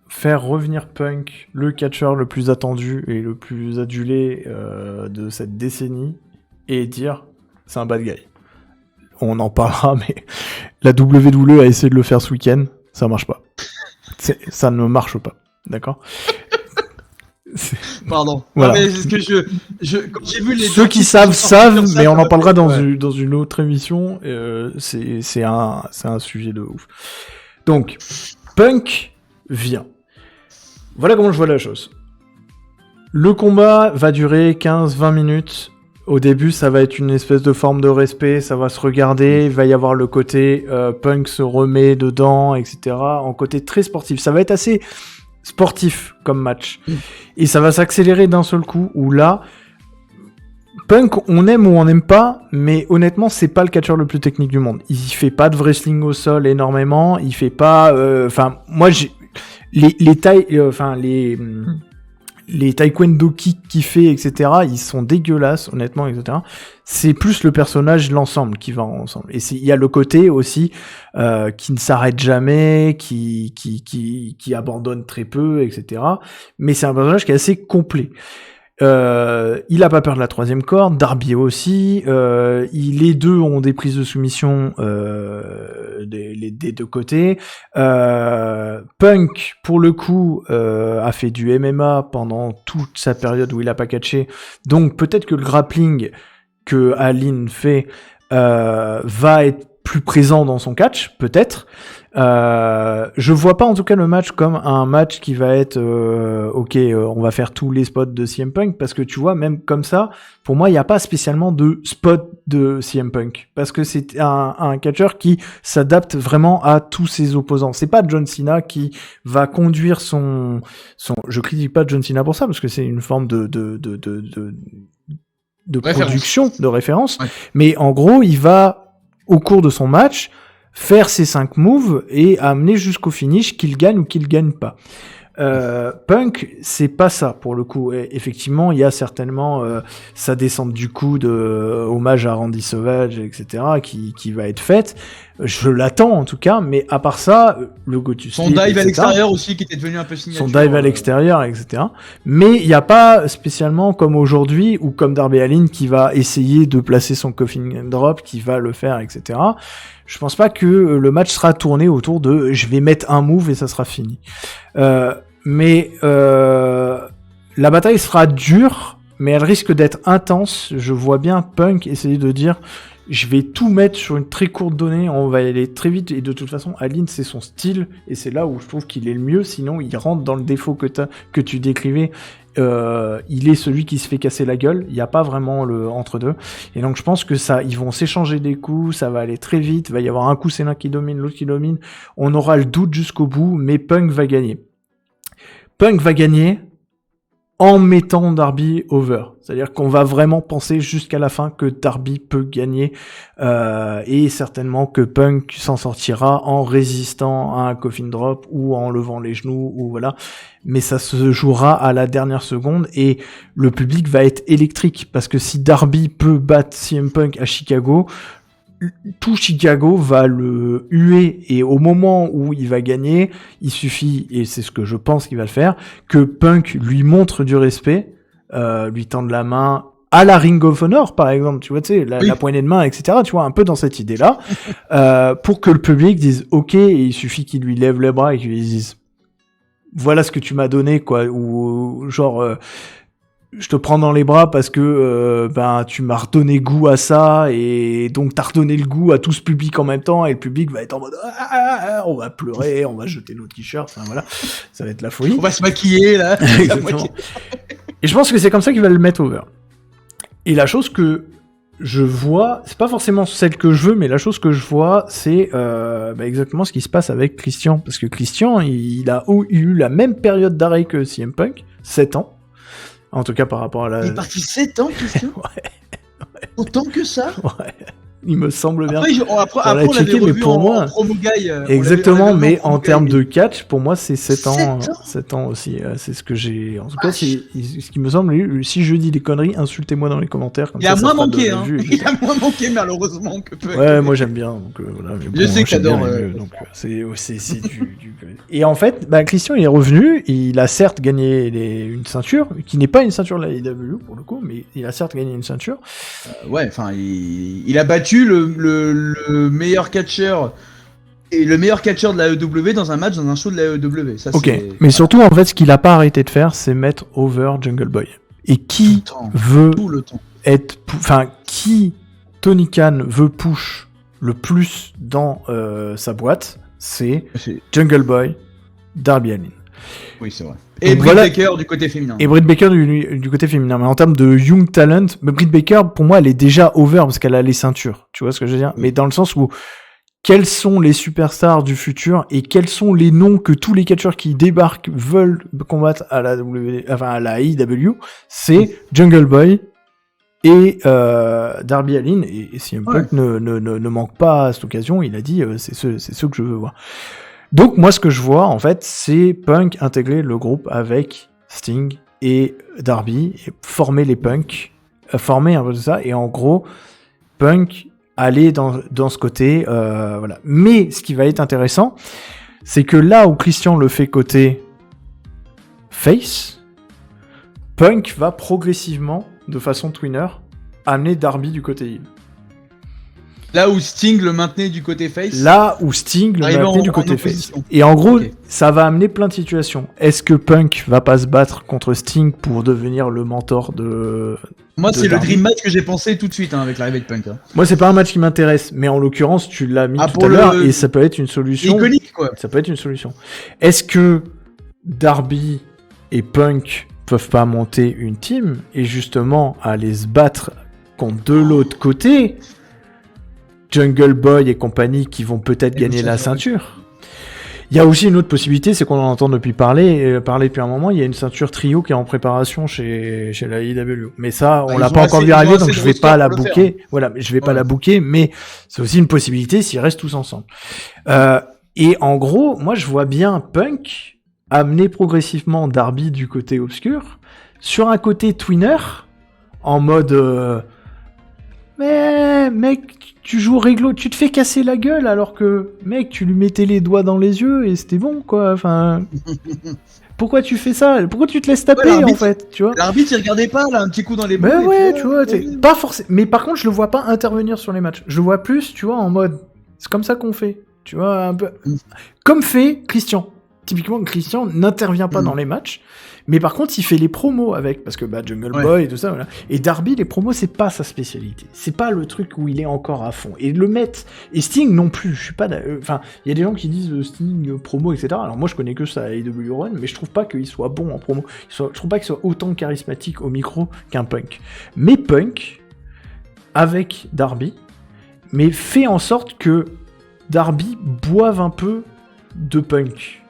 faire revenir Punk, le catcheur le plus attendu et le plus adulé de cette décennie, et dire c'est un bad guy. On en parlera, mais la WWE a essayé de le faire ce week-end, ça marche pas. Ça ne marche pas, d'accord? Pardon. Voilà. Non, mais c'est ce que quand j'ai vu les ceux qui savent, ça, mais on en parlera dans ouais. une autre émission. C'est un sujet de ouf. Donc, Punk vient. Voilà comment je vois la chose. Le combat va durer 15-20 minutes. Au début, ça va être une espèce de forme de respect, ça va se regarder, il va y avoir le côté Punk se remet dedans, etc. En côté très sportif. Ça va être assez sportif comme match. Et ça va s'accélérer d'un seul coup, où là, Punk, on aime ou on n'aime pas, mais honnêtement, c'est pas le catcheur le plus technique du monde. Il fait pas de wrestling au sol énormément, il fait pas... Enfin, moi, j'ai... Les taekwondo kicks qu'il fait, etc., ils sont dégueulasses, honnêtement, etc. C'est plus le personnage, l'ensemble, qui va ensemble. Et il y a le côté aussi qui ne s'arrête jamais, qui abandonne très peu, etc. Mais c'est un personnage qui est assez complet. Il a pas peur de la troisième corde, Darby aussi. Les deux ont des prises de soumission des deux côtés. Punk, pour le coup, a fait du MMA pendant toute sa période où il a pas catché. Donc peut-être que le grappling que Allin fait va être plus présent dans son catch, peut-être. Je vois pas en tout cas le match comme un match qui va être on va faire tous les spots de CM Punk, parce que tu vois, même comme ça, pour moi il n'y a pas spécialement de spot de CM Punk, parce que c'est un catcheur qui s'adapte vraiment à tous ses opposants. C'est pas John Cena qui va conduire son je critique pas John Cena pour ça, parce que c'est une forme de production, de référence, ouais. Mais en gros il va au cours de son match faire ses 5 moves et amener jusqu'au finish, qu'il gagne ou qu'il gagne pas. Punk, c'est pas ça pour le coup. Et effectivement, il y a certainement sa descente du coude, hommage à Randy Savage, etc., qui va être faite. Je l'attends en tout cas, mais à part ça, le Gotus son dive etc., à l'extérieur aussi qui était devenu un peu signature. Son dive à l'extérieur, etc. Mais il n'y a pas spécialement comme aujourd'hui ou comme Darby Allin qui va essayer de placer son coffin drop, qui va le faire, etc. Je pense pas que le match sera tourné autour de je vais mettre un move et ça sera fini. Mais la bataille sera dure, mais elle risque d'être intense. Je vois bien Punk essayer de dire je vais tout mettre sur une très courte donnée, on va y aller très vite, et de toute façon, Allin, c'est son style, et c'est là où je trouve qu'il est le mieux, sinon il rentre dans le défaut que tu décrivais. Il est celui qui se fait casser la gueule, il n'y a pas vraiment le entre-deux, et donc je pense que ça, ils vont s'échanger des coups, ça va aller très vite, il va y avoir un coup c'est l'un qui domine, l'autre qui domine, on aura le doute jusqu'au bout, mais Punk va gagner. Punk va gagner en mettant Darby over. C'est-à-dire qu'on va vraiment penser jusqu'à la fin que Darby peut gagner et certainement que Punk s'en sortira en résistant à un coffin drop ou en levant les genoux ou voilà. Mais ça se jouera à la dernière seconde et le public va être électrique parce que si Darby peut battre CM Punk à Chicago, tout Chicago va le huer et au moment où il va gagner, il suffit, et c'est ce que je pense qu'il va le faire, que Punk lui montre du respect, lui tende la main à la Ring of Honor par exemple, tu vois, tu sais, la poignée de main, etc., tu vois, un peu dans cette idée-là, pour que le public dise ok, et il suffit qu'il lui lève les bras et qu'il lui dise voilà ce que tu m'as donné, quoi, ou genre je te prends dans les bras parce que tu m'as redonné goût à ça et donc t'as redonné le goût à tout ce public en même temps et le public va être en mode on va pleurer, on va jeter notre t-shirt, enfin voilà, ça va être la folie. On va se maquiller là. Exactement. Et je pense que c'est comme ça qu'il va le mettre over. Et la chose que je vois, c'est pas forcément celle que je veux, mais la chose que je vois, c'est exactement ce qui se passe avec Christian, parce que Christian, il a eu la même période d'arrêt que CM Punk, 7 ans. En tout cas, par rapport à la... Il est parti 7 ans, Christian. Ouais. Autant que ça. Ouais. il me semble bien. Après on l'avait checké, revu mais pour moi, en promo guy. exactement, mais en termes guy. de catch, pour moi, c'est 7 ans. 7 ans 7 ans aussi. C'est ce que j'ai. En tout cas, c'est ce qui me semble. Si je dis des conneries, insultez-moi dans les commentaires. Comme il a ça moins fera de manqué, la hein. vue. Il a moins manqué, malheureusement, que peu. Ouais, moi j'aime bien. Donc, voilà, mais Je sais que j'aime bien t'adores, les vieux, donc c'est du. Et en fait, Christian, il est revenu. Il a certes gagné une ceinture, qui n'est pas une ceinture de la AEW pour le coup, mais il a certes gagné une ceinture. Ouais, enfin, il a battu le meilleur catcheur et le meilleur catcheur de la AEW dans un match, dans un show de la AEW. Ça, Ok, mais surtout, en fait, ce qu'il a pas arrêté de faire, c'est mettre over Jungle Boy. Et qui veut tout le temps être, enfin, qui Tony Khan veut push le plus dans sa boîte, c'est Jungle Boy, Darby Allin. Oui, c'est vrai. Et Britt Baker du côté féminin. Et Britt Baker du côté féminin. Mais en termes de young talent, Britt Baker, pour moi, elle est déjà over parce qu'elle a les ceintures. Tu vois ce que je veux dire? Mais dans le sens où, quels sont les superstars du futur et quels sont les noms que tous les catcheurs qui débarquent veulent combattre à la AEW, c'est Jungle Boy et Darby Allin. Et CM Punk ne manque pas à cette occasion. Il a dit, c'est ceux que je veux voir. Donc moi ce que je vois en fait c'est Punk intégrer le groupe avec Sting et Darby et former les Punk, former un peu de ça et en gros Punk aller dans ce côté voilà. Mais ce qui va être intéressant c'est que là où Christian le fait côté face, Punk va progressivement de façon twinner amener Darby du côté heel. Là où Sting le maintenait du côté face. Là où Sting le maintenait du côté face. Et en gros, ça va amener plein de situations. Est-ce que Punk va pas se battre contre Sting pour devenir le mentor de... Moi, c'est Darby. le dream match que j'ai pensé tout de suite avec l'arrivée de Punk. Moi, c'est pas un match qui m'intéresse, mais en l'occurrence, tu l'as mis tout à l'heure et ça peut être une solution. Iconique, quoi. Ça peut être une solution. Est-ce que Darby et Punk peuvent pas monter une team et justement aller se battre contre de l'autre côté Jungle Boy et compagnie qui vont peut-être gagner la ceinture. Il y a aussi une autre possibilité, c'est qu'on en entend depuis parler depuis un moment, il y a une ceinture trio qui est en préparation chez la AEW. Mais ça, on l'a pas encore vu arriver, donc je vais pas la booker. Voilà, je vais pas la booker, mais c'est aussi une possibilité s'ils restent tous ensemble. Et en gros, moi je vois bien Punk amener progressivement Darby du côté obscur, sur un côté twinner, en mode... Mais mec, tu joues réglo, tu te fais casser la gueule alors que mec, tu lui mettais les doigts dans les yeux et c'était bon quoi. Enfin, pourquoi tu fais ça? Pourquoi tu te laisses taper en fait, tu vois? L'arbitre il regardait pas là, un petit coup dans les boules. Ouais, tu vois, pas forcément. Mais par contre, je le vois pas intervenir sur les matchs. Je le vois plus, tu vois, en mode, c'est comme ça qu'on fait, tu vois, un peu comme fait Christian. Typiquement, Christian n'intervient pas dans les matchs. Mais par contre, il fait les promos avec, parce que Jungle Boy et tout ça, voilà. Et Darby, les promos, c'est pas sa spécialité. C'est pas le truc où il est encore à fond. Et le mettre, et Sting non plus, je suis pas, enfin, il y a des gens qui disent Sting, promo, etc. Alors moi, je connais que ça à AEW Run, mais je trouve pas qu'il soit bon en promo. Je trouve pas qu'il soit autant charismatique au micro qu'un Punk. Mais Punk, avec Darby, mais fait en sorte que Darby boive un peu de Punk.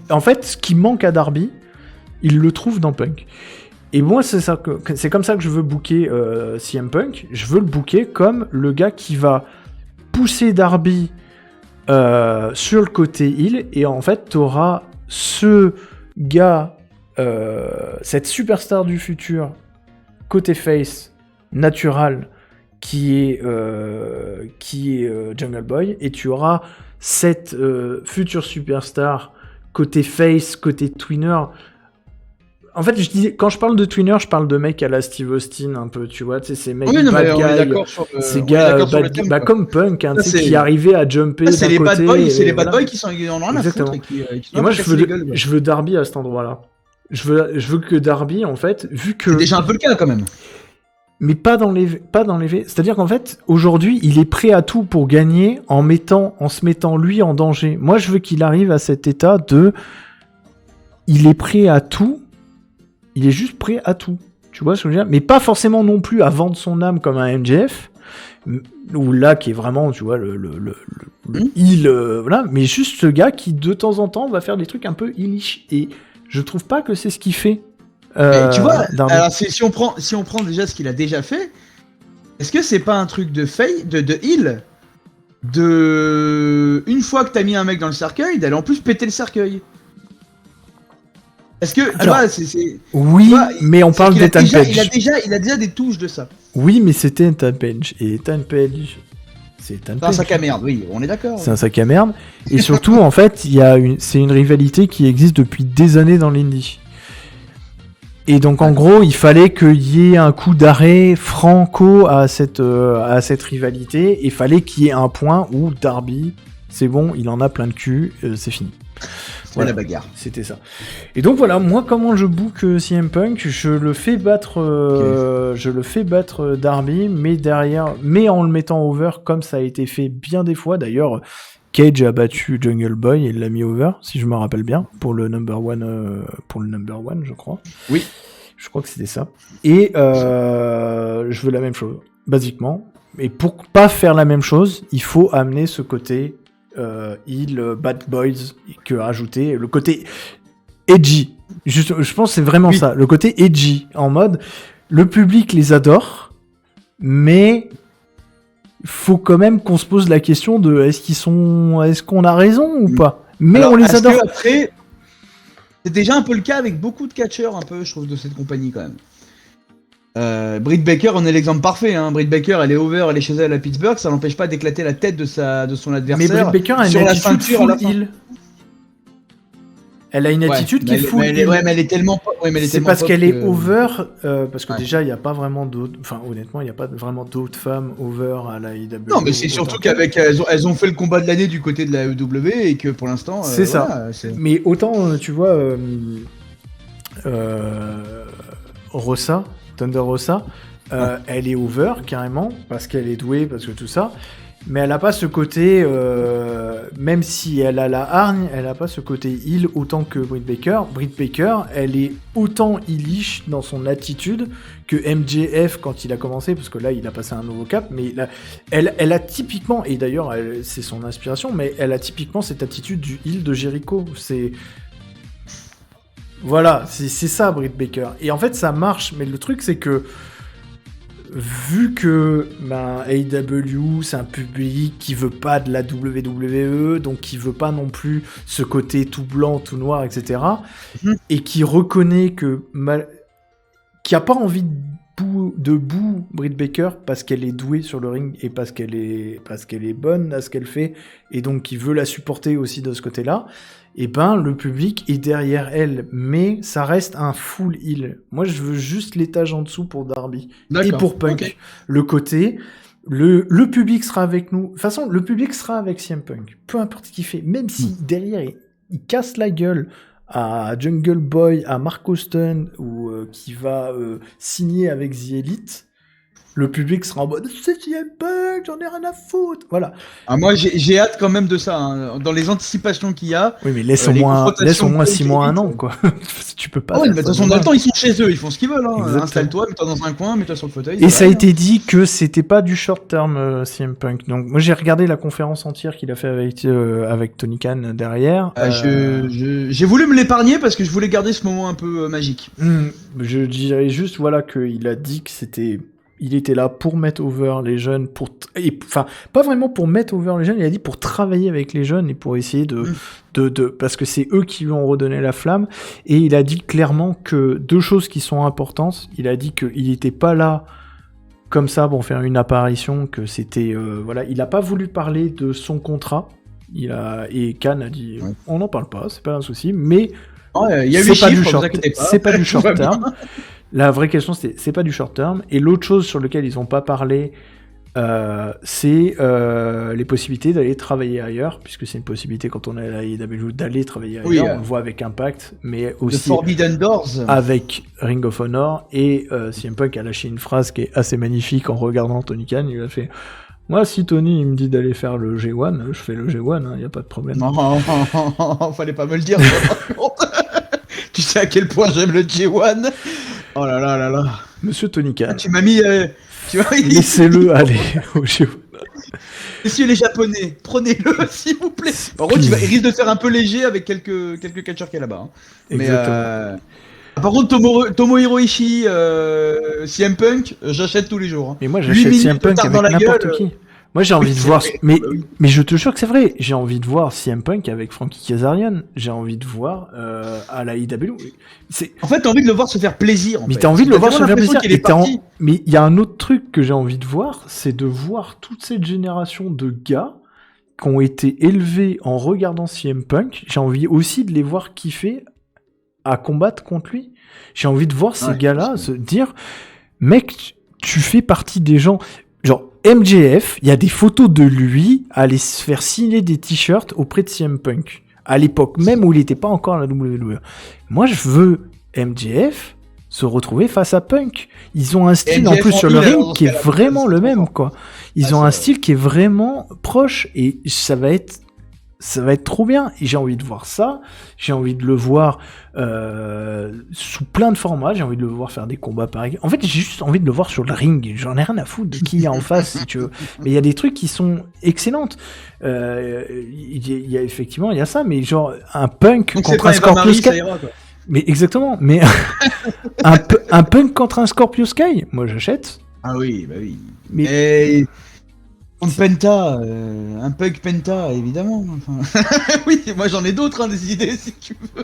En fait, ce qui manque à Darby, il le trouve dans Punk. Et moi, c'est comme ça que je veux booker CM Punk. Je veux le booker comme le gars qui va pousser Darby sur le côté heel. Et en fait, t'auras ce gars, cette superstar du futur, côté face, natural, qui est Jungle Boy. Et tu auras cette future superstar, côté face, côté twinner. En fait, quand je parle de twinner, je parle de mecs à la Steve Austin un peu, tu vois, tu sais, ces mecs bad guys, ces gars comme Punk, hein, qui arrivaient à jumper c'est les bad boys, c'est les bad boys qui sont en rien à foutre. Et moi, je veux Darby à cet endroit-là. Je veux que Darby, en fait, vu que... C'est déjà un peu le cas, quand même. Mais pas dans les c'est-à-dire qu'en fait, aujourd'hui, il est prêt à tout pour gagner en se mettant lui en danger. Moi, je veux qu'il arrive à cet état de... Il est prêt à tout. Il est juste prêt à tout. Tu vois ce que je veux dire? Mais pas forcément non plus à vendre son âme comme un MJF, ou là qui est vraiment, tu vois, le voilà, mais juste ce gars qui de temps en temps va faire des trucs un peu illish. Et je trouve pas que c'est ce qu'il fait. Tu vois, alors si on prend déjà ce qu'il a déjà fait, Est-ce que c'est pas un truc de heal une fois que t'as mis un mec dans le cercueil, d'aller en plus péter le cercueil? Est-ce que, oui, mais on parle d'Ethan Page. Il a déjà des touches de ça. Oui, mais c'était Ethan Page. Et Ethan Page, c'est un sac à merde, oui, on est d'accord. C'est un sac à merde. Et surtout, en fait, c'est une rivalité qui existe depuis des années dans l'indie. Et donc, en gros, il fallait qu'il y ait un coup d'arrêt franco à cette rivalité. Et il fallait qu'il y ait un point où Darby, c'est bon, il en a plein de cul, c'est fini. Voilà, la bagarre. C'était ça. Et donc voilà, moi comment je book CM Punk, je le fais battre Darby, mais en le mettant over comme ça a été fait bien des fois. D'ailleurs, Cage a battu Jungle Boy et l'a mis over, si je me rappelle bien, pour le number one, je crois. Oui. Je crois que c'était ça. Et je veux la même chose, basiquement. Et pour pas faire la même chose, il faut amener ce côté Bad Boys que rajouter le côté edgy. Je pense que c'est vraiment ça, le côté edgy, en mode le public les adore, mais faut quand même qu'on se pose la question de est-ce qu'on a raison ou pas. Mais alors, on les adore. Après, c'est déjà un peu le cas avec beaucoup de catcheurs, un peu, je trouve, de cette compagnie quand même. Britt Baker en est l'exemple parfait. Hein. Britt Baker, elle est over, elle est chez elle à Pittsburgh, ça n'empêche pas d'éclater la tête de son adversaire. Mais Britt Baker a une attitude full heel. Elle a une attitude qui est full heel. Ouais, mais elle est tellement pas. Ouais, c'est parce qu'elle est over, parce que déjà il n'y a pas vraiment d'autres. Enfin, honnêtement, il n'y a pas vraiment d'autres femmes over à la IW. Non, mais c'est surtout qu'avec elles ont fait le combat de l'année du côté de la EW et que pour l'instant. C'est ça. Mais autant, tu vois, Rosa. Thunder Rosa, elle est over carrément parce qu'elle est douée, parce que tout ça, mais elle a pas ce côté, même si elle a la hargne, elle a pas ce côté heel autant que Britt Baker. Britt Baker, elle est autant heelish dans son attitude que MJF quand il a commencé, parce que là il a passé un nouveau cap, mais elle a typiquement, et d'ailleurs c'est son inspiration, mais elle a typiquement cette attitude du heel de Jericho. Voilà, c'est ça Britt Baker. Et en fait, ça marche, mais le truc, c'est que vu que AEW, c'est un public qui veut pas de la WWE, donc qui veut pas non plus ce côté tout blanc, tout noir, etc., et qui reconnaît qui a pas envie de boue Britt Baker parce qu'elle est douée sur le ring et parce qu'elle est bonne à ce qu'elle fait, et donc qui veut la supporter aussi de ce côté-là, et le public est derrière elle, mais ça reste un full heel. Moi, je veux juste l'étage en dessous pour Darby. D'accord. Et pour Punk. Okay. Le côté, le public sera avec nous. De toute façon, le public sera avec CM Punk. Peu importe ce qu'il fait. Même si derrière, il casse la gueule à Jungle Boy, à Mark Austin, ou qui va signer avec The Elite, le public sera en mode c'est CM Punk, j'en ai rien à foutre. Voilà. Ah, moi, j'ai hâte quand même de ça. Hein. Dans les anticipations qu'il y a. Oui, mais laisse au moins 6 mois, 1 an, quoi. Tu peux pas. Ah, ouais, mais de toute façon, dans le temps, ils sont chez eux, ils font ce qu'ils veulent. Hein. Installe-toi, mets-toi dans un coin, mets-toi sur le fauteuil. Et ça a été dit que c'était pas du short term CM Punk. Donc, moi, j'ai regardé la conférence entière qu'il a fait avec Tony Khan derrière. J'ai voulu me l'épargner parce que je voulais garder ce moment un peu magique. Je dirais juste, voilà, qu'il a dit que il était là pour mettre over les jeunes, enfin, pas vraiment pour mettre over les jeunes, il a dit pour travailler avec les jeunes et pour essayer parce que c'est eux qui lui ont redonné la flamme, et il a dit clairement que 2 choses qui sont importantes. Il a dit qu'il n'était pas là comme ça pour faire une apparition, que c'était, voilà, il a pas voulu parler de son contrat, et Khan a dit, on n'en parle pas, c'est pas un souci, mais c'est pas du short term. La vraie question, c'est pas du short term. Et l'autre chose sur laquelle ils n'ont pas parlé, c'est les possibilités d'aller travailler ailleurs, puisque c'est une possibilité quand on est à la AEW d'aller travailler ailleurs. On le voit avec Impact, mais aussi The Forbidden Doors, avec Ring of Honor. Et CM Punk a lâché une phrase qui est assez magnifique en regardant Tony Khan. Il a fait: moi, si Tony il me dit d'aller faire le G1, je fais le G1, y a pas de problème. Non, fallait pas me le dire. Tu sais à quel point j'aime le G1. Oh là là là là. Monsieur Tony Khan. Tu m'as mis. Laissez-le aller au G1. Messieurs les Japonais, prenez-le, s'il vous plaît. Par contre, il risque de faire un peu léger avec quelques catcheurs qu'il y a là-bas. Hein. Exactement. Par contre, Tomohiro Ishii, CM Punk, j'achète tous les jours. Hein. Mais moi, 8 j'achète minutes CM de Punk tarte avec dans la n'importe gueule, qui. Moi, j'ai envie oui, de c'est voir. vrai. Mais, Bah oui. mais je te jure que c'est vrai. J'ai envie de voir CM Punk avec Frankie Kazarian. J'ai envie de voir à la IW. En fait, t'as envie de le voir se faire plaisir. En Mais fait. t'as envie de le voir T'as se faire l'impression plaisir. qu'il est Et parti. Mais il y a un autre truc que j'ai envie de voir, c'est de voir toute cette génération de gars qui ont été élevés en regardant CM Punk. J'ai envie aussi de les voir kiffer à combattre contre lui. J'ai envie de voir ces gars-là se dire, mec, tu fais partie des gens. Genre, MJF, il y a des photos de lui aller se faire signer des t-shirts auprès de CM Punk. À l'époque même où il n'était pas encore à la WWE. Moi, je veux MJF se retrouver face à Punk. Ils ont un style en plus sur le ring qui est vraiment le même, quoi. Ils ont un style qui est vraiment proche et ça va être trop bien. Et j'ai envie de voir ça. J'ai envie de le voir sous plein de formats. J'ai envie de le voir faire des combats pareils. En fait, j'ai juste envie de le voir sur le ring. J'en ai rien à foutre de qui il y a en face, si tu veux. Mais il y a des trucs qui sont excellentes. Il y a effectivement, il y a ça. Mais genre, un Punk Donc contre un Scorpio Sky. Mais exactement. Mais un Punk contre un Scorpio Sky, moi j'achète. Ah oui, bah oui. Mais... Contre Penta, un Punk Penta, évidemment. Enfin... oui, moi j'en ai d'autres, hein, des idées, si tu veux.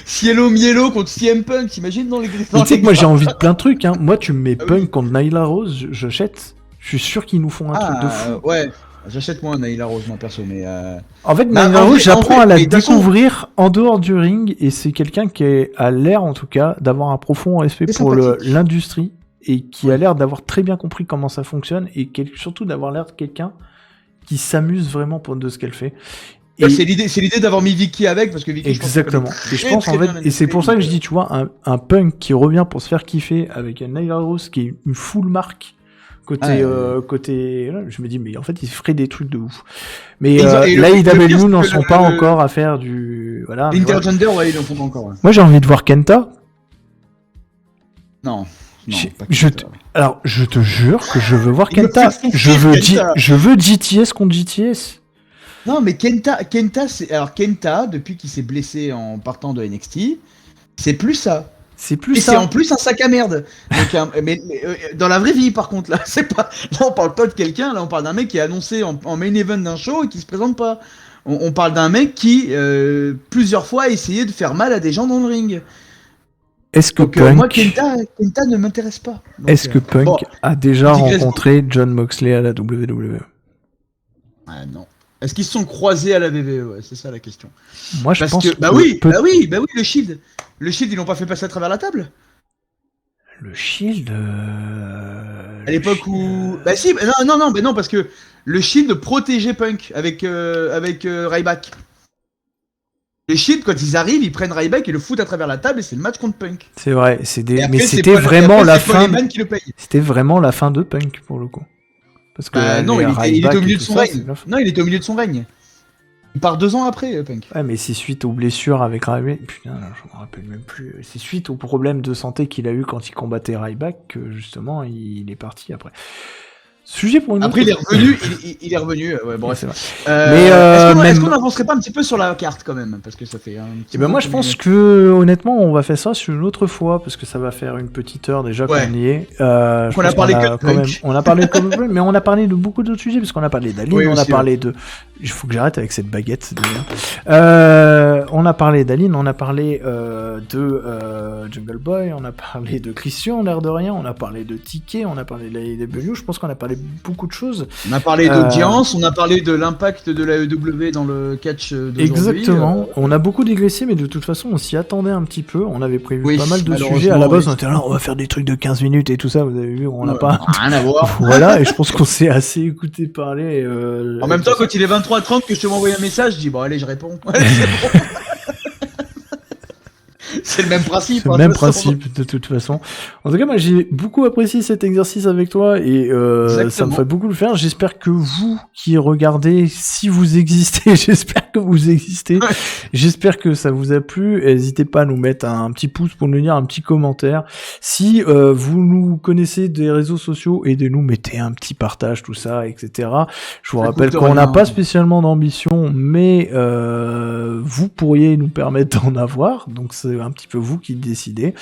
Cielo Mielo contre CM Punk, t'imagines dans les... Tu sais que moi j'ai envie de plein de trucs, hein. Moi tu me mets Punk contre Nyla Rose, j'achète. Je suis sûr qu'ils nous font un truc de fou. Ouais, j'achète moi Nyla Rose, moi perso, mais... En fait, Nyla Rose, j'apprends à la découvrir en dehors du ring, et c'est quelqu'un qui a l'air, en tout cas, d'avoir un profond respect pour l'industrie. Et qui a l'air d'avoir très bien compris comment ça fonctionne, et surtout d'avoir l'air de quelqu'un qui s'amuse vraiment de ce qu'elle fait. Et c'est l'idée d'avoir mis Vicky avec, parce que Vicky, exactement. Je pense en fait, et c'est pour ça que je dis, tu vois, un Punk qui revient pour se faire kiffer avec un Nyla Rose qui est une full marque côté, je me dis, mais en fait, il ferait des trucs de ouf. Mais l'AEW n'en sont pas encore à faire du, voilà. Intergender, ouais, ils en font pas encore. Ouais. Moi, j'ai envie de voir Kenta. Non. Alors, je te jure que je veux voir Kenta. Je veux GTS contre GTS. Non, mais Kenta, depuis qu'il s'est blessé en partant de NXT, c'est plus ça. C'est plus et ça. C'est en plus un sac à merde. Donc, mais dans la vraie vie, par contre, là, c'est pas. Là, on parle pas de quelqu'un. Là, on parle d'un mec qui est annoncé en main event d'un show et qui se présente pas. On parle d'un mec qui plusieurs fois a essayé de faire mal à des gens dans le ring. Est-ce que Punk... moi, Kenta ne m'intéresse pas. Est-ce que Punk a déjà rencontré John Moxley à la WWE? Ah non. Est-ce qu'ils se sont croisés à la WWE? Ouais, c'est ça la question. Moi, je pense que... Bah oui, le Shield. Le Shield, ils l'ont pas fait passer à travers la table? Le Shield... À l'époque où... Bah si, non, parce que le Shield protégeait Punk avec Ryback. Les Shield, quand ils arrivent, ils prennent Ryback et le foutent à travers la table et c'est le match contre Punk. C'est vrai, mais c'était vraiment la fin. C'était vraiment la fin de Punk pour le coup. Parce que non, il était au milieu de son règne. Non, il était au milieu de son règne. Il part 2 ans après, Punk. Ouais, mais c'est suite aux blessures avec Ryback. Putain, je me rappelle même plus. C'est suite aux problèmes de santé qu'il a eu quand il combattait Ryback que justement il est parti après. Sujet pour une Après, il est revenu. Ouais, bon, c'est vrai. Est-ce qu'on n'avancerait pas un petit peu sur la carte quand même, parce que ça fait un petit. Moi, je pense que honnêtement, on va faire ça sur une autre fois, parce que ça va faire une petite heure déjà qu'on y est. On a parlé on a parlé de mais on a parlé de beaucoup d'autres sujets, parce qu'on a parlé d'Aline, on a parlé de. Il faut que j'arrête avec cette baguette. On a parlé d'Aline, on a parlé de Jungle Boy, on a parlé de Christian, l'air de rien, on a parlé de Ticket, on a parlé de la AEW. Je pense qu'on a parlé beaucoup de choses. On a parlé d'audience, on a parlé de l'impact de l'AEW dans le catch d'aujourd'hui. Exactement. On a beaucoup dégraissé, mais de toute façon, on s'y attendait un petit peu. On avait prévu pas mal de sujets. À la base, on était là, on va faire des trucs de 15 minutes et tout ça. Vous avez vu, on n'a pas rien à voir. Voilà, et je pense qu'on s'est assez écouté parler. En même temps, quand il est 23h30 que je te m'envoie un message, je dis bon allez, je réponds. C'est le même principe. C'est le même principe de toute façon. En tout cas, moi j'ai beaucoup apprécié cet exercice avec toi et ça me fait beaucoup le faire. J'espère que vous qui regardez, si vous existez, j'espère que vous existez. Ouais. J'espère que ça vous a plu. N'hésitez pas à nous mettre un petit pouce pour nous dire un petit commentaire. Si vous nous connaissez des réseaux sociaux, aidez-nous, mettez un petit partage, tout ça, etc. Je vous rappelle qu'on n'a pas spécialement d'ambition, mais vous pourriez nous permettre d'en avoir, donc c'est un petit peu vous qui décidez.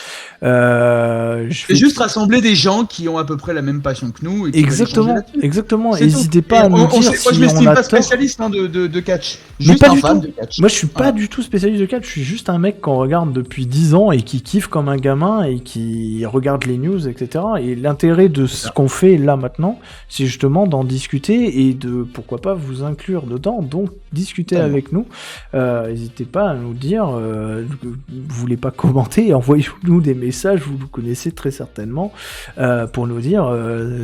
C'est juste rassembler des gens qui ont à peu près la même passion que nous. Et Exactement. N'hésitez pas à nous dire moi, si je m'estime on a pas tort. spécialiste de catch. Mais Juste pas un du fan tout. de catch. Moi, je suis pas du tout spécialiste de catch. Je suis juste un mec qu'on regarde depuis 10 ans et qui kiffe comme un gamin et qui regarde les news, etc. Et l'intérêt de ce qu'on fait là maintenant, c'est justement d'en discuter et de, pourquoi pas, vous inclure dedans. Donc, discutez avec nous. N'hésitez pas à nous dire, vous voulez pas commenter, envoyez-nous des messages, vous nous connaissez très certainement, pour nous dire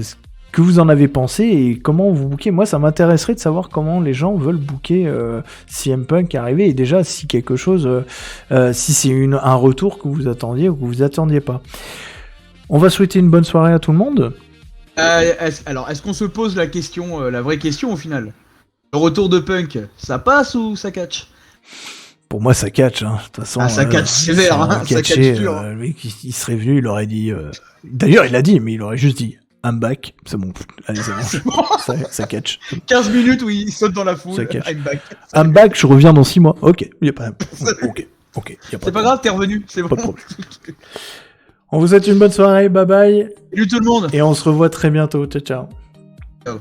ce que vous en avez pensé et comment vous bookez. Moi, ça m'intéresserait de savoir comment les gens veulent booker CM Punk arrivé, et déjà si quelque chose, si c'est un retour que vous attendiez ou que vous attendiez pas. On va souhaiter une bonne soirée à tout le monde. Est-ce qu'on se pose la question, la vraie question au final? Le retour de Punk, ça passe ou ça catch? Pour moi, ça catch, hein. De toute façon, ça catch sévère, hein. Ça catch dur. Le mec, il serait venu, il aurait dit. D'ailleurs, il l'a dit, mais il aurait juste dit I'm back. C'est bon. Allez, c'est bon. Ça catch. 15 minutes où il saute dans la foule. Ça catch. I'm back. I'm back, je reviens dans 6 mois. Ok, y a pas. Ok. C'est pas grave, t'es revenu. C'est bon. Pas de problème. On vous souhaite une bonne soirée. Bye bye. Salut tout le monde. Et on se revoit très bientôt. Ciao, ciao. Ciao.